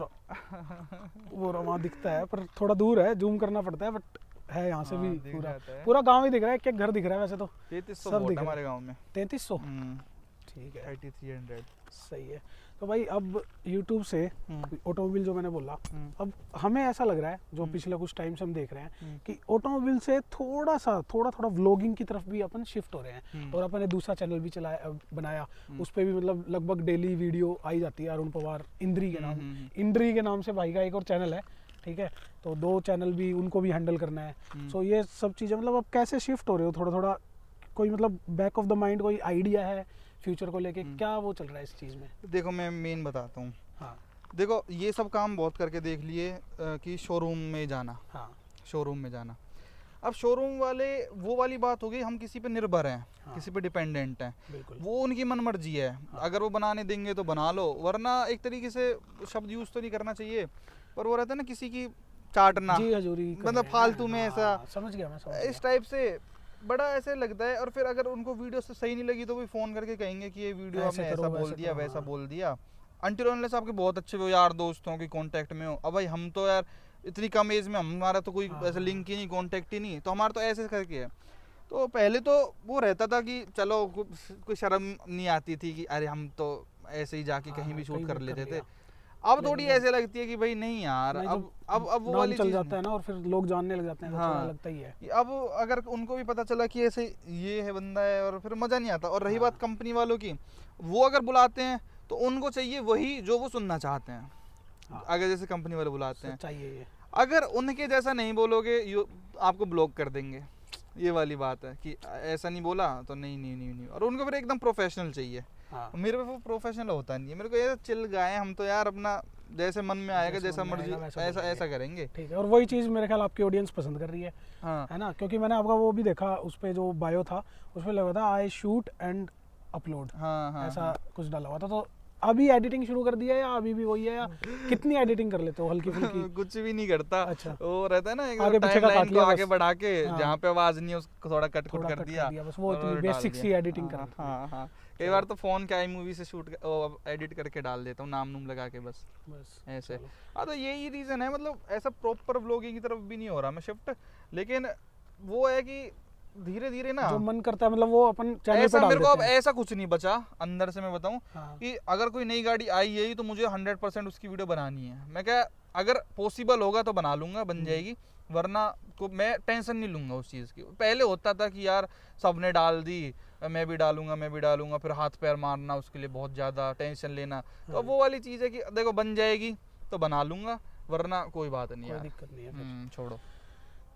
S2: वहाँ दिखता है, पर थोड़ा दूर है, जूम करना पड़ता है, बट है यहाँ से
S1: हाँ,
S2: भी
S1: दिख
S2: पूरा
S1: जाता है।
S2: पूरा गांव ही दिख रहा है। एक घर दिख रहा है वैसे तो।
S1: 3300
S2: सब
S1: वोट
S2: दिख
S1: है
S2: रहा
S1: हमारे गांव में।
S2: 3300, ठीक है,
S1: 3300।
S2: सही है। तो भाई अब यूट्यूब से ऑटोमोबाइल जो मैंने बोला, अब हमें ऐसा लग रहा है, जो पिछले कुछ टाइम से हम देख रहे हैं कि ऑटोमोबाइल से थोड़ा व्लॉगिंग की तरफ भी अपन शिफ्ट हो रहे हैं। और अपन ने दूसरा चैनल भी बनाया, उस पर भी मतलब लगभग डेली वीडियो आई जाती है। अरुण पवार इंद्री के नाम से भाई का एक और चैनल है, ठीक है। तो 2 चैनल भी, उनको भी हैंडल करना है। सो ये सब चीज़ें मतलब अब कैसे शिफ्ट हो रहे हो थोड़ा कोई मतलब बैक ऑफ द माइंड कोई आइडिया है फ्यूचर को लेके, क्या वो चल रहा है इस चीज़ में?
S1: देखो मैं मेन बताता हूँ।
S2: हाँ।
S1: देखो ये सब काम बहुत करके देख लिए कि शोरूम में जाना।
S2: हाँ।
S1: शोरूम में जाना, अब शोरूम वाले वो वाली बात हो गई, हम किसी पे निर्भर हैं।
S2: हाँ।
S1: किसी पे डिपेंडेंट हैं।
S2: बिल्कुल।
S1: वो उनकी मन मर्जी है।
S2: हाँ।
S1: अगर वो बनाने देंगे तो बना लो, वरना एक तरीके से शब्द यूज तो नहीं करना चाहिए, पर वो रहता है ना किसी की चाटना,
S2: जी हजूरी कर
S1: मतलब
S2: रहे हैं।
S1: फालतू में
S2: हाँ,
S1: ऐसा
S2: समझ गया मैं, समझ
S1: इस
S2: गया।
S1: टाइप से बड़ा ऐसे लगता है। और फिर अगर उनको वीडियो से सही नहीं लगी तो भी फोन करके कहेंगे कि ये वीडियो
S2: ऐसे
S1: आपने
S2: करो,
S1: ऐसा बोल
S2: वैसे
S1: दिया,
S2: करो,
S1: वैसा
S2: हाँ।
S1: बोल दिया। अनटिल अनलेस आपके बहुत अच्छे वो यार दोस्तों के कांटेक्ट में हो। अब भाई हम तो यार इतनी कम एज में हमारा तो कोई
S2: हाँ,
S1: ऐसा
S2: हाँ।
S1: लिंक ही नहीं, कांटेक्ट ही नहीं, तो हमारा तो ऐसे करके है। तो पहले तो वो रहता था कि चलो कोई शर्म नहीं आती थी कि अरे हम तो ऐसे ही जाके
S2: हाँ,
S1: कहीं भी शूट
S2: कहीं
S1: कर
S2: भी
S1: लेते
S2: कर
S1: थे।
S2: लिया।
S1: अब थोड़ी ऐसे लगती है कि भाई नहीं यार,
S2: नहीं,
S1: अब वो
S2: नाम
S1: वाली
S2: चल
S1: चीज़
S2: जाता है ना, और फिर लोग जानने लग जाते हैं, तो
S1: हाँ।
S2: थोड़ा लगता ही है।
S1: कि अब अगर उनको भी पता चला कि ऐसे ये है बंदा है, और फिर मज़ा नहीं आता। और रही
S2: हाँ।
S1: बात कंपनी वालों की, वो अगर बुलाते हैं तो उनको चाहिए वही जो वो सुनना चाहते हैं।
S2: हाँ।
S1: अगर जैसे कंपनी वाले बुलाते हैं,
S2: चाहिए ये।
S1: अगर उनके जैसा नहीं बोलोगे आपको ब्लॉक कर देंगे। ये वाली बात है कि ऐसा नहीं बोला तो नहीं। और उनको फिर एकदम प्रोफेशनल चाहिए।
S2: हाँ।
S1: मेरे पे वो प्रोफेशनल होता नहीं है। मेरे को ये चिल गाए, हम तो यार अपना जैसे मन में आएगा, जैसा
S2: मन में
S1: मर्जी
S2: आएगा वैसा
S1: ऐसा
S2: बोलेंगे।
S1: ऐसा करेंगे।
S2: ठीक है, और वही चीज़ मेरे ख्याल आपकी ऑडियंस पसंद कर रही है,
S1: हाँ
S2: है ना? क्योंकि मैंने आपका वो भी देखा, उस पे जो बायो था उसमें लगा था आई शूट एंड अपलोड,
S1: हाँ
S2: ऐसा कुछ डाला हुआ था। तो अभी एडिटिंग शुरू कर दिया है या अभी भी वही है, या कितनी एडिटिंग कर लेते हो हल्की फुल्की?
S1: कुछ भी नहीं करता।
S2: अच्छा।
S1: वो रहता है ना एक
S2: आगे पीछे का
S1: टाइमलाइन
S2: काट
S1: को
S2: लिया
S1: आगे
S2: बस।
S1: बढ़ा के,
S2: हाँ।
S1: जहाँ पे आवाज नहीं है उसको थोड़ा कट
S2: थोड़ा
S1: कर
S2: कट
S1: दिया।
S2: बस, वो
S1: और
S2: इतनी
S1: डाल
S2: बेसिक
S1: दिया।
S2: सी एडिटिंग कर।
S1: हाँ। कई बार तो फोन के iMovie से शूट एडिट करके डाल देता हूँ, नाम नूम लगा के बस ऐसे। हाँ, तो यही रीजन है। मतलब ऐसा प्रॉपर व्लॉगिंग की तरफ भी नहीं हो रहा मैं शिफ्ट, लेकिन वो है कि धीरे धीरे ना
S2: जो मन करता है, मतलब वो अपन चैनल पे
S1: ऐसा
S2: डाल
S1: मेरे को अब
S2: देते हैं।
S1: ऐसा कुछ नहीं बचा अंदर से। मैं बताऊं
S2: हाँ।
S1: कि अगर कोई नई गाड़ी आई है तो मुझे 100% उसकी वीडियो बनानी है। मैं क्या, अगर पॉसिबल होगा तो बना लूंगा, बन जाएगी, वरना को मैं टेंशन नहीं लूंगा उस चीज़ की। पहले होता था कि यार सबने डाल दी, मैं भी डालूंगा, फिर हाथ पैर मारना उसके लिए, बहुत ज़्यादा टेंशन लेना। तो अब वो वाली चीज़ है कि देखो बन जाएगी तो बना लूंगा, वरना कोई बात नहीं
S2: कोई
S1: यार,
S2: दिक्कत नहीं है फिर।
S1: छोड़ो।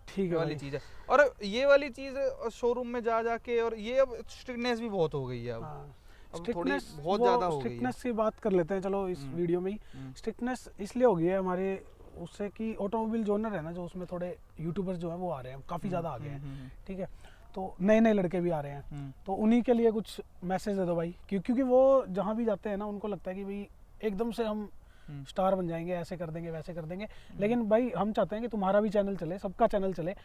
S2: ठीक है
S1: वाली
S2: भाई।
S1: चीज़ है। और ये वाली चीज़ शोरूम में जा जाके, और ये अब स्ट्रिक्टनेस भी बहुत हो गई है अब।
S2: हाँ,
S1: थोड़ी बहुत ज्यादा हो गई है।
S2: स्ट्रिक्टनेस की बात कर लेते हैं चलो इस वीडियो में ही। स्ट्रिक्टनेस इसलिए हो गई है हमारे उससे कि ऑटोमोबाइल जोनर है ना जो, उसमें थोड़े यूट्यूबर्स जो है वो आ रहे हैं, काफ़ी ज़्यादा आ गए हैं, ठीक है। तो नए नए लड़के भी आ रहे हैं, तो उन्हीं के लिए कुछ मैसेज दे दो भाई, क्योंकि वो जहाँ भी जाते हैं ना उनको लगता है कि भाई एकदम से हम स्टार बन जाएंगे, ऐसे कर देंगे वैसे कर देंगे। लेकिन भाई हम चाहते हैं कि तुम्हारा भी चैनल चले, सबका चैनल चले,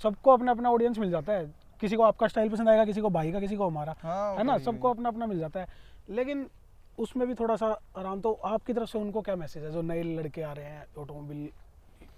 S2: सबको अपना अपना ऑडियंस मिल जाता है। किसी को आपका स्टाइल पसंद आएगा, किसी को भाई का, किसी को हमारा, है ना, सबको अपना अपना मिल जाता है। लेकिन उसमें भी थोड़ा सा आराम। तो आपकी तरफ से उनको क्या मैसेज है जो नए लड़के आ रहे हैं ऑटोमोबाइल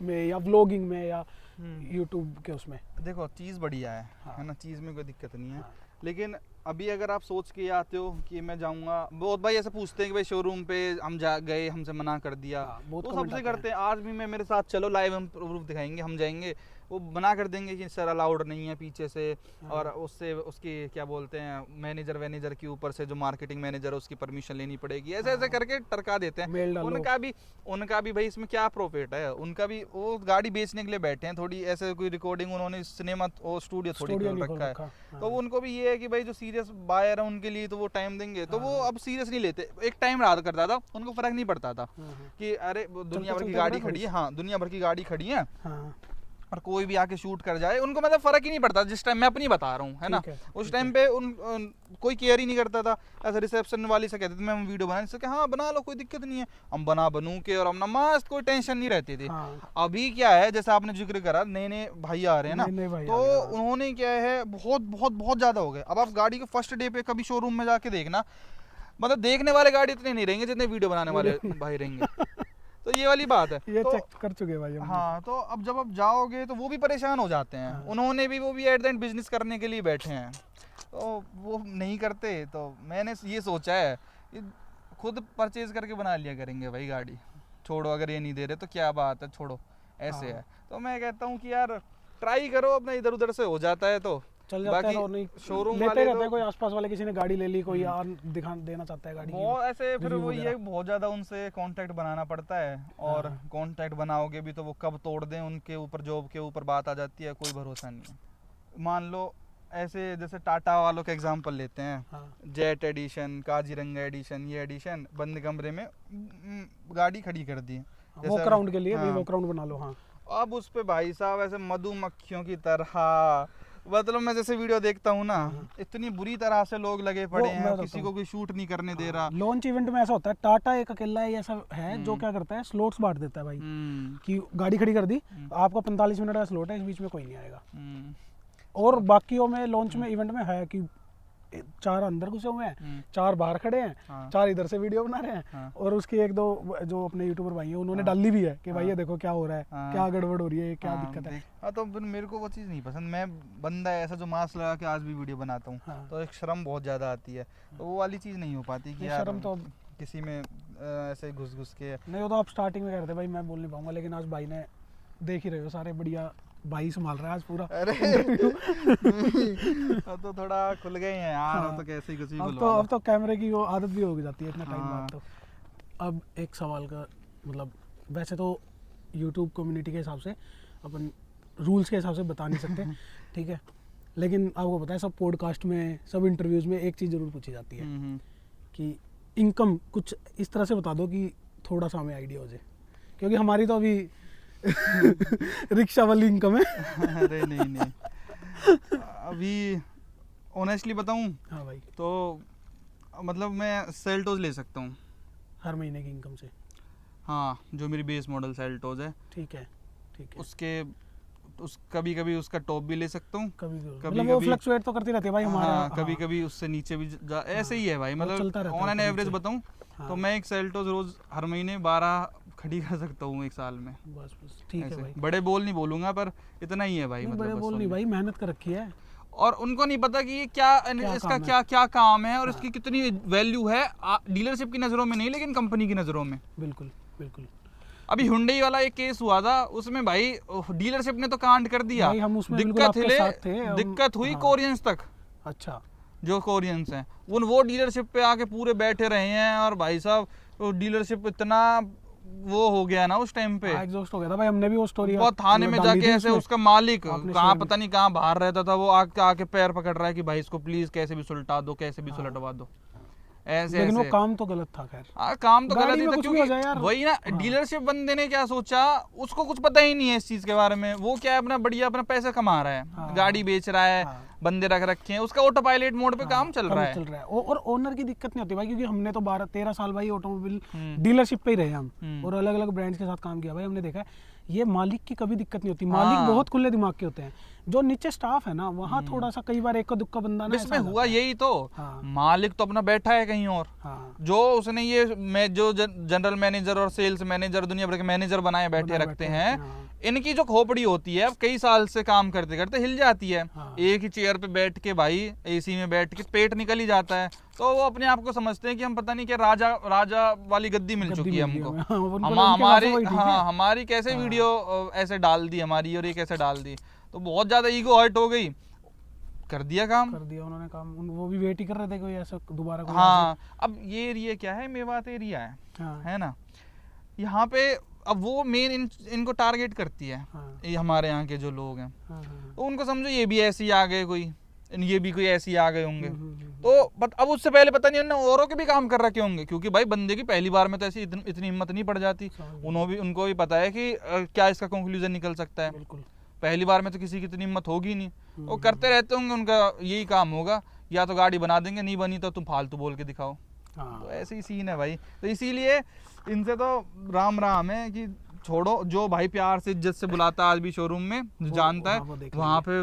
S2: में या व्लॉगिंग में या यूट्यूब के उसमें?
S1: देखो चीज़ बढ़िया है ना, चीज़ में कोई दिक्कत नहीं है। लेकिन अभी अगर आप सोच के आते हो कि मैं जाऊंगा, बहुत भाई ऐसे पूछते हैं कि भाई शोरूम पे हम जा गए, हमसे मना कर दिया, तो सबसे करते हैं। आज भी मैं मेरे साथ चलो, लाइव हम प्रूफ दिखाएंगे, हम जाएंगे, वो मना कर देंगे कि सर अलाउड नहीं है पीछे से, और उससे उसकी क्या बोलते हैं मैनेजर के ऊपर से जो मार्केटिंग मैनेजर है उसकी परमिशन लेनी पड़ेगी, ऐसे ऐसे करके टरका देते हैं। उनका भी भाई इसमें क्या प्रॉफिट है, उनका भी वो गाड़ी बेचने के लिए बैठे हैं, थोड़ी ऐसे कोई रिकॉर्डिंग उन्होंने सिनेमा और स्टूडियो थोड़ी खोल रखा है। तो उनको भी ये है कि भाई जो सीरियस बायर है उनके लिए तो वो टाइम देंगे, तो वो अब सीरियस नहीं लेते। एक टाइम रहा करता था, उनको फर्क नहीं पड़ता था कि अरे दुनिया भर की गाड़ी खड़ी है, हाँ दुनिया भर की गाड़ी खड़ी है और कोई भी आके शूट कर जाए, उनको मतलब फर्क ही नहीं पड़ता। जिस टाइम मैं अपनी बता रहा हूँ, है ना, उस टाइम पे कोई केयर ही नहीं करता था। ऐसा रिसेप्शन वाली से कहते थे मैं वीडियो बनाने से, हाँ बना लो कोई दिक्कत नहीं है, हम बनू के और हम मस्त, कोई टेंशन नहीं रहती थी। अभी क्या है, जैसे आपने जिक्र करा नए नए भाई आ रहे हैं ना, तो उन्होंने क्या है बहुत बहुत बहुत ज्यादा हो गए। अब आप गाड़ी के फर्स्ट डे पे कभी शोरूम में जाके देखना, मतलब देखने वाले गाड़ी इतने नहीं रहेंगे जितने वीडियो बनाने वाले भाई रहेंगे। तो ये वाली बात है,
S2: ये
S1: तो
S2: चेक कर चुके भाई हम।
S1: हाँ, तो अब जब आप जाओगे तो वो भी परेशान हो जाते हैं। उन्होंने भी, वो भी एट द एंड बिजनेस करने के लिए बैठे हैं, तो वो नहीं करते। तो मैंने ये सोचा है कि खुद परचेज करके बना लिया करेंगे भाई गाड़ी। छोड़ो, अगर ये नहीं दे रहे तो क्या बात है, छोड़ो, ऐसे है। तो मैं कहता हूँ कि यार ट्राई करो, अपना इधर उधर से हो जाता है तो
S2: चल जाता है, और नहीं
S1: शोरूम
S2: लेते रहते हैं। कोई आसपास वाले किसी ने गाड़ी ले ली, कोई यार दिखा देना चाहता है गाड़ी
S1: वो ऐसे, फिर वो ये बहुत ज्यादा उनसे कांटेक्ट बनाना पड़ता है, और कांटेक्ट बनाओगे भी तो वो कब तोड़ दें, उनके ऊपर जॉब के ऊपर बात आ जाती है, कोई भरोसा नहीं है। मान लो ऐसे जैसे टाटा वालों का एग्जांपल लेते हैं, जेट एडिशन, काजीरंगा एडिशन, ये एडिशन बंद कमरे में गाड़ी खड़ी कर दी,
S2: वो क्राउड के लिए वो क्राउड बना लो। हाँ,
S1: अब उस पे भाई साहब ऐसे मधुमक्खियों की तरह, मतलब मैं जैसे वीडियो देखता हूँ ना, इतनी बुरी तरह से लोग लगे पड़े हैं, किसी को कोई शूट नहीं करने दे रहा।
S2: लॉन्च इवेंट में ऐसा होता है, टाटा एक अकेला ही ऐसा है जो क्या करता है, स्लॉट्स बांट देता है भाई, कि गाड़ी खड़ी कर दी, आपको 45 मिनट का स्लॉट है, इस बीच में कोई नहीं आएगा। और बाकियों में लॉन्च में इवेंट में है कि 4 अंदर घुसे हुए हैं, 4 बाहर खड़े हैं, 4 इधर से वीडियो बना रहे हैं, और उसकी 1-2 जो अपने यूट्यूबर भाई हैं उन्होंने डाली भी है कि भाई ये देखो क्या हो रहा है, क्या गड़बड़ हो रही है, क्या दिक्कत है।
S1: हाँ, तो मेरे को वो चीज़ नहीं पसंद। मैं बंदा ऐसा जो मास्क लगा के आज भी वीडियो बनाता हूँ, तो एक शर्म बहुत ज़्यादा आती है, तो वो वाली चीज़ नहीं हो पाती कि यार
S2: शर्म तो
S1: किसी में ऐसे घुस के नहीं।
S2: वो तो आप स्टार्टिंग में कह रहे थे भाई, मैं बोल नहीं पाऊंगा, लेकिन आज भाई ने देख ही रहे हो, सारे बढ़िया भाई संभाल रहा है आज पूरा।
S1: अरे तो थोड़ा खुल गए हैं यार, तो कैसे ही कुछ भी
S2: बोलवा लो। अब तो कैमरे की वो आदत भी हो जाती है इतना टाइम बाद। तो अब एक सवाल का मतलब, वैसे तो YouTube कम्युनिटी के हिसाब से अपन रूल्स के हिसाब से बता नहीं सकते, ठीक है, लेकिन आपको पता है सब पॉडकास्ट में, सब इंटरव्यूज में एक चीज़ जरूर पूछी जाती है कि इनकम कुछ इस तरह से बता दो कि थोड़ा सा हमें आइडिया हो जाए, क्योंकि हमारी तो अभी रिक्शा वाली इनकम है।
S1: अरे नहीं अभी ऑनेस्टली बताऊं,
S2: हाँ भाई,
S1: तो मतलब मैं सेल्टोस ले सकता हूँ
S2: हर महीने की इनकम से।
S1: हाँ, जो मेरी बेस मॉडल सेल्टोस है,
S2: ठीक है,
S1: उसके कभी कभी उसका टॉप भी ले सकता हूँ,
S2: कभी वो फ्लक्चुएट तो करती रहती है भाई हमारा।
S1: कभी कभी उससे नीचे भी ऐसे ही है भाई, मतलब ऑन एन एवरेज बताऊँ तो मैं एक सेल्टोस रोज हर महीने 12 खड़ी कर सकता हूँ एक साल में।
S2: बस ठीक है भाई,
S1: बड़े बोल नहीं बोलूंगा पर इतना ही है भाई, मतलब
S2: बड़े बोल नहीं भाई, मेहनत कर रखी है।
S1: और उनको नहीं पता कि ये क्या इसका क्या काम है और इसकी कितनी वैल्यू है, डीलरशिप की नज़रों में नहीं लेकिन कंपनी की नज़रों में।
S2: बिल्कुल बिल्कुल।
S1: अभी हुंडई वाला एक केस हुआ था, उसमें भाई डीलरशिप ने तो कांड कर दिया, दिक्कत हुई कोरियंस तक।
S2: अच्छा,
S1: जो कोरियंस हैं वो डीलरशिप पे आके पूरे बैठे रहे हैं, और भाई साहब डीलरशिप इतना वो हो गया ना उस टाइम पे,
S2: एग्जॉस्ट हो गया था भाई। हमने भी वो स्टोरी
S1: बहुत थाने में जाके ऐसे उसका मालिक कहाँ पता नहीं कहाँ बाहर रहता था, वो आके पैर पकड़ रहा है कि भाई इसको प्लीज कैसे भी सुलटा दो, कैसे भी सुलटवा दो, ऐसे
S2: लेकिन
S1: ऐसे।
S2: वो काम तो गलत था खैर।
S1: काम तो
S2: गाड़ी
S1: गलत ही
S2: में
S1: था,
S2: कुछ भी हो जाए
S1: क्योंकि
S2: यार।
S1: वही ना, डीलरशिप बंदे ने क्या सोचा, उसको कुछ पता ही नहीं है इस चीज के बारे में। वो क्या है, अपना बढ़िया अपना पैसा कमा रहा है, गाड़ी बेच रहा है, बंदे रख रखे हैं, उसका ऑटो पायलट मोड पे काम चल रहा है।
S2: और ओनर की दिक्कत नहीं होती भाई, क्योंकि हमने तो 12-13 साल भाई ऑटोमोबाइल डीलरशिप पे ही रहे हम, और अलग अलग ब्रांड्स के साथ काम किया भाई। हमने देखा है ये मालिक की कभी दिक्कत नहीं होती। मालिक बहुत खुले दिमाग के होते हैं, जो नीचे स्टाफ है ना वहाँ थोड़ा सा कई बार एक दुक्का बंदा ना
S1: इसमें हुआ यही तो। मालिक तो अपना बैठा है कहीं और, जो उसने ये जो जनरल मैनेजर और सेल्स मैनेजर दुनिया भर के मैनेजर बनाए बैठे रखते हैं, इनकी जो खोपड़ी होती है अब कई साल से काम करते करते हिल जाती है। एक ही चेयर पे बैठ के भाई, एसी में बैठ के पेट निकल ही जाता है, तो वो अपने आप को समझते हैं कि हम पता नहीं क्या राजा वाली गद्दी मिल चुकी है हमको। हमारी कैसे वीडियो ऐसे डाल दी हमारी, और ये कैसे डाल दी, तो बहुत ज्यादा ईगो हर्ट हो गई, कर दिया उन्होंने काम। वो भी वेट ही कर रहे थे कोई ऐसा दोबारा कोई। हाँ, अब ये एरिया क्या है, मेवात एरिया है ना, यहाँ पे अब वो मेन इनको टारगेट करती है। ये हमारे यहाँ के जो लोग हैं, तो उनको समझो ये भी ऐसे ही आ गए, ये भी कोई ऐसे ही आ गए होंगे। तो अब उससे पहले पता नहीं उन्होंने औरों के भी काम कर रखे होंगे, क्योंकि भाई बंदे की पहली बार में तो ऐसी इतनी हिम्मत नहीं पड़ जाती। उनको भी पता है कि क्या इसका कंक्लूजन निकल सकता है। पहली बार में तो किसी की इतनी हिम्मत होगी नहीं, वो करते रहते होंगे, उनका यही काम होगा, या तो गाड़ी बना देंगे, नहीं बनी तो तुम फालतू बोल के दिखाओ। तो ऐसे ही सीन है भाई। तो इसीलिए इनसे तो राम राम है कि छोड़ो, जो भाई प्यार से इज्जत से बुलाता है आज भी शोरूम में, जो जानता है वहाँ पे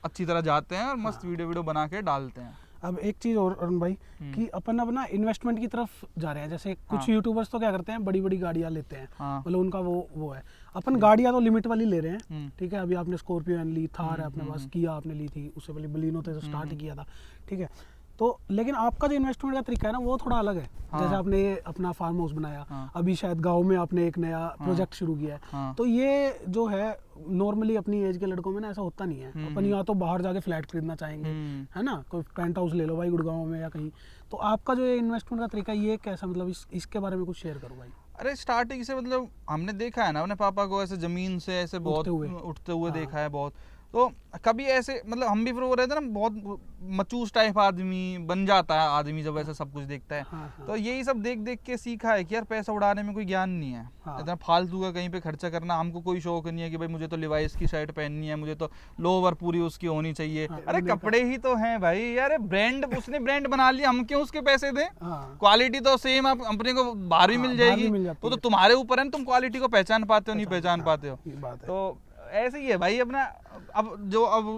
S1: अच्छी तरह जाते हैं और मस्त वीडियो बना के डालते हैं। अब एक चीज और अरुण भाई, कि अपन अपना इन्वेस्टमेंट की तरफ जा रहे हैं। जैसे कुछ यूट्यूबर्स तो क्या करते हैं, बड़ी बड़ी गाड़ियां लेते हैं, मतलब उनका वो है। अपन गाड़ियां तो लिमिट वाली ले रहे हैं, ठीक है। अभी आपने स्कॉर्पियो ली, थार है अपने पास, किया आपने ली थी, उससे पहले बलिनो से स्टार्ट किया था, ठीक है। तो लेकिन आपका जो इन्वेस्टमेंट का तरीका है ना वो थोड़ा अलग है। जैसे आपने अपना फार्म हाउस बनाया, अभी शायद गांव में आपने एक नया प्रोजेक्ट शुरू किया है, तो ये जो है नॉर्मली अपनी एज के लड़कों में ना ऐसा होता नहीं है। अपन या तो बाहर जाके फ्लैट खरीदना चाहेंगे, है ना, कोई पेंट हाउस ले लो भाई गुड़गांव में या कहीं। तो आपका जो इन्वेस्टमेंट का तरीका ये कैसा, मतलब इसके बारे में कुछ शेयर करो भाई। अरे स्टार्टिंग से मतलब हमने देखा है ना, अपने पापा को ऐसे जमीन से ऐसे बहुत उठते हुए देखा है बहुत। तो कभी ऐसे मतलब हम भी फिर वो रहते ना, बहुत मचूस टाइप आदमी बन जाता है आदमी जब ऐसा सब कुछ देखता है। तो यही सब देख देख के सीखा है कि यार पैसा उड़ाने में कोई ज्ञान नहीं है, इतना फालतू का कहीं पे खर्चा करना। हमको कोई शौक नहीं है कि भाई मुझे तो लिवाइस की शर्ट पहननी है, मुझे तो लोवर पूरी उसकी होनी चाहिए। अरे कपड़े ही तो हैं भाई यार, ब्रांड उसने ब्रांड बना लिया, हम क्यों उसके पैसे दें? क्वालिटी तो सेम आप अपने को बाहर भी मिल जाएगी, तो तुम्हारे ऊपर है तुम क्वालिटी को पहचान पाते हो नहीं पहचान पाते हो। तो ऐसे ही है भाई अपना। अब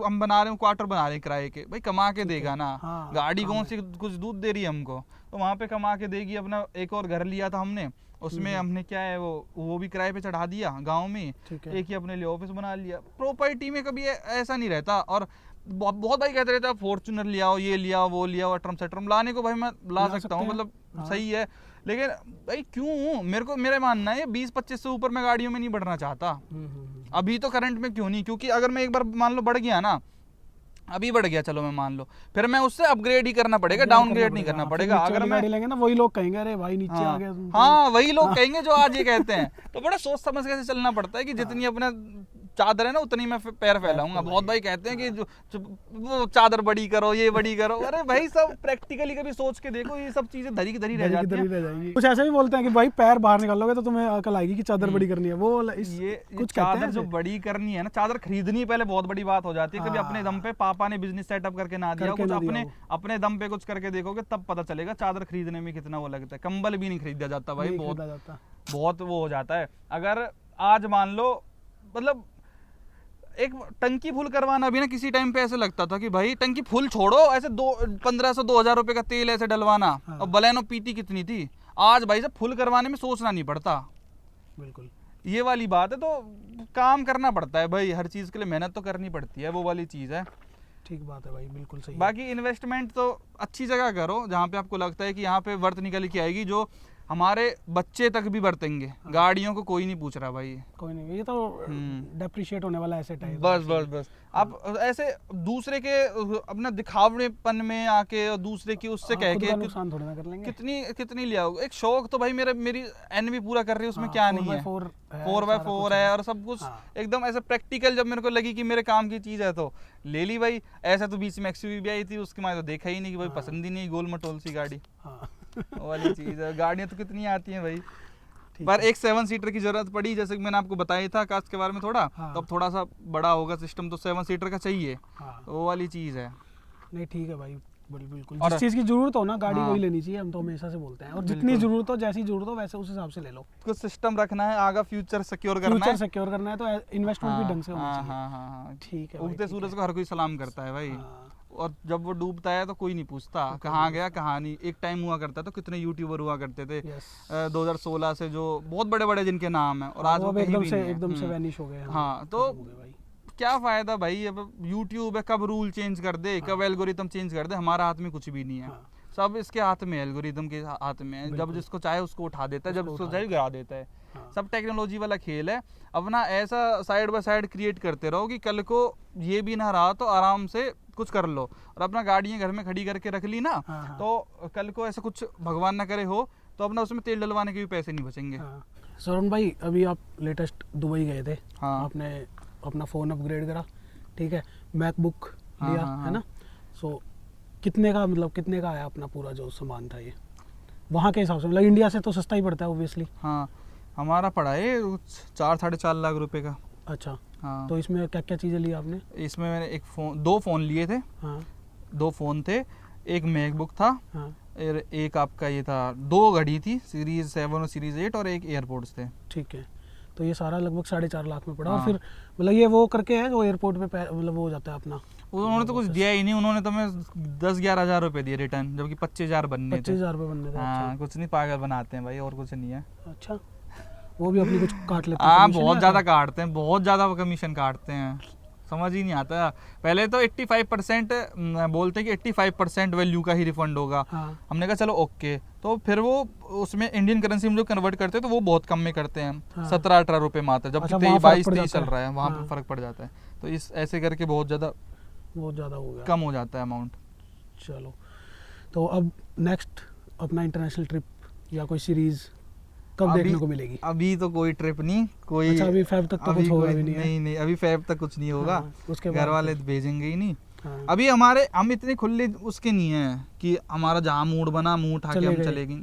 S1: हम बना रहे हैं क्वार्टर बना रहे हैं किराए के, भाई कमा के देगा ना। गाड़ी कौन सी कुछ दूध दे रही है हमको, तो वहाँ पे कमा के देगी। अपना एक और घर लिया था हमने, उसमें हमने क्या है वो भी किराए पे चढ़ा दिया गांव में, एक ही अपने लिए ऑफिस बना लिया। प्रॉपर्टी में कभी ऐसा नहीं रहता। और बहुत भाई कहते रहते फॉर्च्यूनर ले आओ, ये ले आओ, वो ले आओ, अट्रम सट्रम लाने को भाई मैं ला सकता हूँ, मतलब सही है। लेकिन भाई क्यों, मेरा मानना है 20-25 से ऊपर मैं गाड़ियों में नहीं बढ़ना चाहता अभी तो करंट में। क्यों नहीं, क्योंकि अगर मैं एक बार मान लो बढ़ गया ना, अभी बढ़ गया चलो मैं मान लो, फिर मैं उससे अपग्रेड ही करना पड़ेगा, डाउनग्रेड नहीं करना पड़ेगा। अगर मैं लेंगे ना वही लोग कहेंगे अरे भाई नीचे आ गया। हाँ वही लोग कहेंगे जो आज ये कहते हैं। तो बड़ा सोच समझ के चलना पड़ता है कि जितनी अपने चादर है ना उतनी मैं पैर फैलाऊंगा। बहुत भाई कहते हैं कि वो चादर बड़ी करो, ये बड़ी करो। अरे भाई सब प्रैक्टिकली कभी सोच के देखो, ये सब चीजें धरी की धरी रह जाती हैं। कुछ ऐसे भी बोलते हैं कि भाई पैर बाहर निकालोगे तो तुम्हें अकल आएगी कि चादर बड़ी करनी है। वो ये कुछ चादर जो बड़ी करनी है ना, चादर खरीदनी पहले बहुत बड़ी बात हो जाती है। कभी अपने दम पे पापा ने बिजनेस सेटअप करके ना दिया, कुछ अपने दम पे कुछ करके देखोगे तब पता चलेगा चादर खरीदने में कितना वो लगता है। कंबल भी नहीं खरीदा जाता भाई, बहुत वो हो जाता है। अगर आज मान लो मतलब एक टंकी फुल करवाना भी ना किसी टाइम पे ऐसे लगता था कि भाई टंकी फुल छोड़ो, ऐसे 1500-2000 रुपए का तेल ऐसे डलवाना। और बलेनो पीती कितनी थी। आज भाई साहब फुल करवाने में सोचना नहीं पड़ता। बिल्कुल ये वाली बात है। तो काम करना पड़ता है भाई, हर चीज के लिए मेहनत तो करनी पड़ती है, वो वाली चीज है। ठीक बात है भाई, बिल्कुल सही। बाकी इन्वेस्टमेंट तो अच्छी जगह करो जहाँ पे आपको लगता है कि यहाँ पे वर्थ निकल के आएगी, जो हमारे बच्चे तक भी बरतेंगे। गाड़ियों को कोई नहीं पूछ रहा भाई,
S2: कोई नहीं, ये तो डेप्रिशिएट होने वाला एसेट है।
S1: बस आप ऐसे दूसरे के अपना दिखावड़ेपन में आके और दूसरे की उससे कह के
S2: नुकसान थोड़ी ना कर लेंगे।
S1: कितनी लिया होगा। एक शौक तो भाई मेरी एनवी पूरा कर रही है, उसमें क्या नहीं है, 4x4 है और सब कुछ एकदम ऐसे प्रैक्टिकल। जब मेरे को लगी कि मेरे काम की चीज है तो ले ली भाई। ऐसा तो बीच में एक्सयूवी भी आई थी, उसके मैं तो देखा ही नहीं कि भाई पसंद ही नहीं, गोल मटोल सी गाड़ी वाली चीज है। गाड़ियां तो कितनी आती हैं भाई, पर एक 7 सीटर की जरूरत पड़ी, जैसे कि मैंने आपको बताया था कास्ट के बारे में थोड़ा। तो अब थोड़ा सा बड़ा होगा सिस्टम तो 7 सीटर का चाहिए, वो वाली चीज है।
S2: नहीं ठीक है भाई, बिल्कुल जिस चीज की जरूरत हो ना गाड़ी वही लेनी चाहिए, हम तो हमेशा से बोलते हैं। और जितनी जरूरत हो, जैसी जरूरत हो वैसे उस हिसाब से ले लो।
S1: कुछ सिस्टम रखना है, आगे फ्यूचर सिक्योर करना है तो इन्वेस्टमेंट भी ढंग से होना चाहिए। ठीक है, उगते सूरज को हर कोई सलाम करता है भाई, और जब वो डूबता है तो कोई नहीं पूछता कहाँ गया कहाँ नहीं। एक टाइम हुआ करता तो कितने यूट्यूबर हुआ करते थे 2016 से, जो बहुत बड़े बड़े जिनके नाम है, और आज वो
S2: एकदम से वैनिश हो गए।
S1: हाँ, तो क्या फायदा भाई, अब यूट्यूब है, कब रूल चेंज कर दे, कब एल्गोरिथम चेंज कर दे, हमारा हाथ में कुछ भी नहीं है। सब इसके हाथ में, एल्गोरिथम के हाथ में है। जब जिसको चाहे उसको उठा देता है, जब जिसको चाहे गिरा देता है। सब टेक्नोलॉजी वाला खेल है। अपना ऐसा साइड बाय साइड क्रिएट करते रहो कि कल को ये भी ना रहा तो आराम से कुछ कर लो। और अपना गाड़ियाँ घर में खड़ी करके रख ली ना, तो कल को ऐसा कुछ भगवान ना करे हो तो अपना उसमें तेल डलवाने के भी पैसे नहीं बचेंगे।
S2: सौरभ भाई, अभी आप लेटेस्ट दुबई गए थे, आपने अपना फ़ोन अपग्रेड करा, ठीक है, मैकबुक लिया, है ना। सो कितने का आया अपना पूरा जो सामान था ये वहाँ के हिसाब से? मतलब इंडिया से तो सस्ता ही पड़ता है ऑब्वियसली।
S1: हाँ, हमारा पड़ा है 4-4.5 लाख रुपए का।
S2: अच्छा, हाँ। तो इसमें क्या क्या चीज़ें ली आपने?
S1: इसमें मैंने दो फ़ोन लिए थे। हाँ। 2 फ़ोन थे, एक मैकबुक था। हाँ। और एक आपका ये था, 2 घड़ी थी, सीरीज 7 और सीरीज 8, और एक एयरपोर्ट्स थे।
S2: ठीक है, तो ये सारा लगभग 4.5 लाख में पड़ा। हाँ। और फिर मतलब ये वो करके है जो एयरपोर्ट पे मतलब वो हो जाता है अपना,
S1: उन्होंने तो कुछ दिया ही नहीं। उन्होंने तो मैं 10-11 हज़ार रुपए दिए रिटर्न, जबकि 25,000 बनने थे।
S2: 25,000 रुपए बनने थे।
S1: हाँ, अच्छा। कुछ नहीं, पागल बनाते हैं भाई, और कुछ नहीं है।
S2: अच्छा, वो भी अपनी कुछ काट लेते हैं?
S1: हाँ, बहुत ज़्यादा काटते हैं, बहुत ज़्यादा कमीशन काटते हैं, समझ ही नहीं आता। पहले तो 85% बोलते हैं कि 85% वैल्यू का ही रिफंड होगा। हाँ। हमने कहा चलो ओके, तो फिर वो उसमें इंडियन करेंसी में जो कन्वर्ट करते हैं तो वो बहुत कम में करते हैं। हाँ। 17-18 रुपए मात्र, जब 22-23 चल रहा है, वहाँ पे फर्क पड़ जाता है। तो इस ऐसे करके बहुत ज़्यादा
S2: हो गया,
S1: कम हो जाता है अमाउंट।
S2: चलो, तो अब नेक्स्ट अपना इंटरनेशनल ट्रिप या कोई सीरीज कब देखने को मिलेगी?
S1: अभी तो कोई ट्रिप नहीं, कोई।
S2: अच्छा, अभी फेब तक तो कुछ होगा भी नहीं?
S1: नहीं, अभी फेब तक कुछ नहीं होगा।
S2: हाँ, उसके
S1: घर वाले भेजेंगे ही नहीं। हाँ। अभी हम इतने खुले उसके नहीं है कि हमारा जहाँ मूड बना मुंह उठा के हम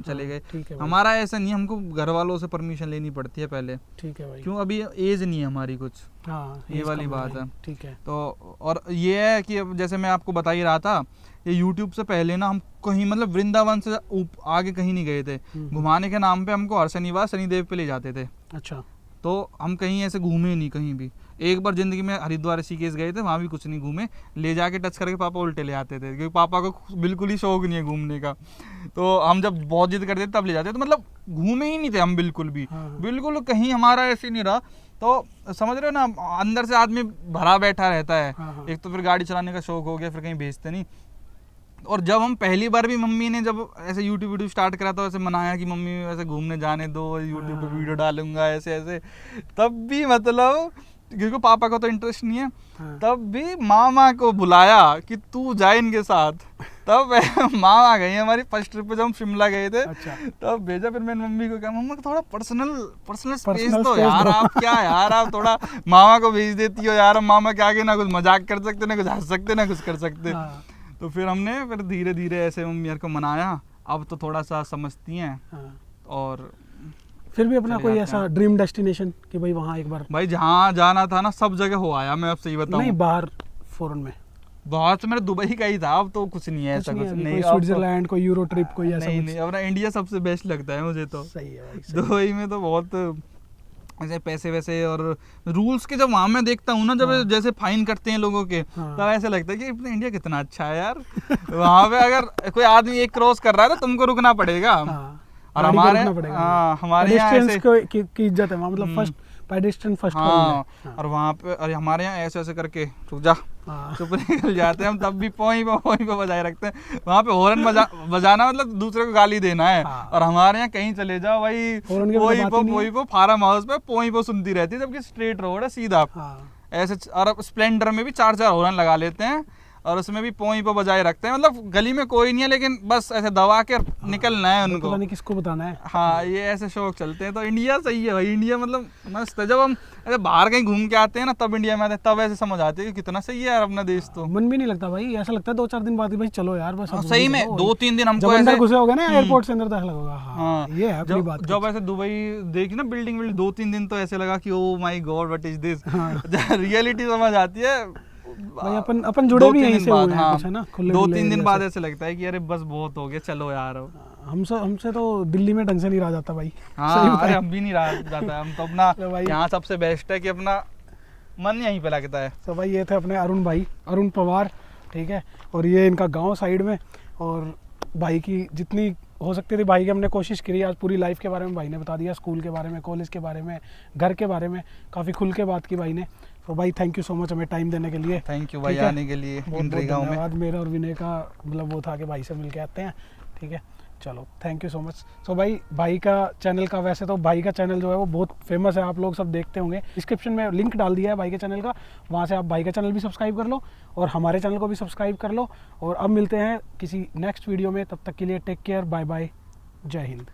S1: चले गए। हमारा ऐसा नहीं, हमको घर वालों से परमिशन लेनी पड़ती है पहले। ठीक है भाई, क्यों अभी एज नहीं है हमारी कुछ। हाँ, ये वाली बात है। ठीक है, तो और ये है कि अब जैसे मैं आपको बता ही रहा था, ये यूट्यूब से पहले ना हम कहीं मतलब वृंदावन से आगे कहीं नहीं गए थे। घुमाने के नाम पे हमको हर शनिवार शनिदेव पे ले जाते थे। अच्छा, तो हम कहीं ऐसे घूमे नहीं कहीं भी। एक बार जिंदगी में हरिद्वार ऋषिकेश गए थे, वहाँ भी कुछ नहीं घूमे। ले जाके टच करके पापा उल्टे ले आते थे, क्योंकि पापा को बिल्कुल ही शौक नहीं है घूमने का। तो हम जब बहुत जिद करते थे तब ले जाते, तो मतलब घूमे ही नहीं थे हम बिल्कुल भी। बिल्कुल कहीं हमारा ऐसे नहीं रहा। तो समझ रहे हो ना, अंदर से आदमी भरा बैठा रहता है। एक तो फिर गाड़ी चलाने का शौक हो गया, फिर कहीं भेजते नहीं। और जब हम पहली बार भी, मम्मी ने जब ऐसे यूट्यूब वीडियो स्टार्ट करा तो ऐसे मनाया कि मम्मी ऐसे घूमने जाने दो, यूट्यूब पे वीडियो डालूंगा ऐसे ऐसे, तब भी मतलब क्योंकि पापा को तो इंटरेस्ट नहीं है। तब भी मामा को बुलाया कि तू जा इनके साथ। तब मामा गई हमारी फर्स्ट ट्रिप पे, जब हम शिमला गए थे। अच्छा। तब भेजा। फिर मैंने मम्मी को कहा, मम्मा को थोड़ा पर्सनल स्पेस दो यार, आप क्या यार, आप थोड़ा मामा को भेज देती हो यार। हम मामा के आगे ना कुछ मजाक कर सकते, ना कुछ हंस सकते, ना कुछ कर सकते। तो फिर हमने धीरे धीरे ऐसे मम्मी को मनाया। अब तो थोड़ा सा समझती हैं। और
S2: फिर भी अपना कोई ऐसा ड्रीम डेस्टिनेशन कि भाई वहाँ एक बार? भाई
S1: जहाँ जाना था ना सब जगह हो आया, मैं अब सही बताऊँ।
S2: नहीं, बाहर फॉरेन में?
S1: बाहर तो मेरा दुबई का ही था, अब तो कुछ नहीं है ऐसा। कुछ नहीं,
S2: स्विट्जरलैंड, कोई यूरो ट्रिप, कोई ऐसा?
S1: नहीं, अपना इंडिया सबसे बेस्ट लगता है मुझे तो।
S2: सही है भाई।
S1: दुबई में तो बहुत ऐसे पैसे वैसे और रूल्स के, जब वहाँ मैं देखता हूँ ना, जब जैसे फाइन करते हैं लोगों के, तब ऐसे लगता है कि अपना इंडिया कितना अच्छा है यार। वहाँ पे अगर कोई आदमी एक क्रॉस कर रहा है तो तुमको रुकना पड़ेगा। और हमारे यहाँ ऐसे
S2: की इज्जत है वहाँ, मतलब पेडेस्ट्रियन फर्स्ट।
S1: हाँ, और वहाँ पे अरे हमारे यहाँ ऐसे ऐसे करके रुक जा, चुप निकल जाते हैं हम, तब भी पोई पे बजाए रखते हैं। वहाँ पे हॉर्न बजाना मतलब दूसरे को गाली देना है। और हमारे यहाँ कहीं चले जाओ भाई पोई पो फार्म हाउस पे पोई पो सुनती रहती है, जबकि स्ट्रेट रोड है सीधा ऐसे। और स्प्लेंडर में भी 4-4 हॉर्न लगा लेते हैं और उसमें भी पोई पे बजाए रखते हैं। मतलब गली में कोई नहीं है लेकिन बस ऐसे दबा के निकलना है उनको,
S2: पता नहीं किसको बताना है।
S1: हाँ, ये ऐसे शौक चलते हैं। तो इंडिया सही है भाई, इंडिया मतलब मस्त है। जब हम ऐसे बाहर कहीं घूम के आते हैं ना तब इंडिया में आते हैं, तब ऐसे समझ आती है कि कितना सही है यार अपना देश। तो
S2: मन भी नहीं लगता भाई, ऐसा लगता है 2-4 दिन बाद ही भाई चलो यार बस।
S1: सही में 2-3 दिन हमको
S2: अंदर घुसे होगे ना एयरपोर्ट से अंदर दाखिल होगा। हाँ, ये है अपनी बात।
S1: जब ऐसे दुबई देखी ना बिल्डिंग 2-3 दिन तो ऐसे लगा कि oh my God what is this. Reality समझ आती है
S2: भाई, अपन जुड़े भी यहीं से हुए हैं कुछ है ना।
S1: 2-3 दिन बाद ऐसे लगता है कि अरे बस बहुत हो गया, चलो यार।
S2: हमसे तो दिल्ली में ढंग से नहीं रहा जाता भाई।
S1: हाँ, अरे हम भी नहीं रहा जाता, हम तो अपना यहाँ सबसे बेस्ट है कि अपना मन यहीं पे लगता है।
S2: तो भाई ये थे अपने अरुण भाई, अरुण पवार, ठीक है। और ये इनका गांव साइड में। और भाई की जितनी हो सकती थी भाई की हमने कोशिश करी। आज पूरी लाइफ के बारे में भाई ने बता दिया, स्कूल के बारे में, कॉलेज के बारे में, घर के बारे में, काफ़ी खुल के बात की भाई ने। तो भाई थैंक यू सो मच हमें टाइम देने के लिए।
S1: थैंक यू भाई आने के लिए।
S2: धन्यवाद। मेरा और विनय का मतलब वो था कि भाई से मिल के आते हैं, ठीक है। चलो थैंक यू सो मच। सो भाई का चैनल का, वैसे तो भाई का चैनल जो है वो बहुत फेमस है, आप लोग सब देखते होंगे। डिस्क्रिप्शन में लिंक डाल दिया है भाई के चैनल का, वहाँ से आप भाई का चैनल भी सब्सक्राइब कर लो और हमारे चैनल को भी सब्सक्राइब कर लो। और अब मिलते हैं किसी नेक्स्ट वीडियो में, तब तक के लिए टेक केयर, बाय बाय, जय हिंद।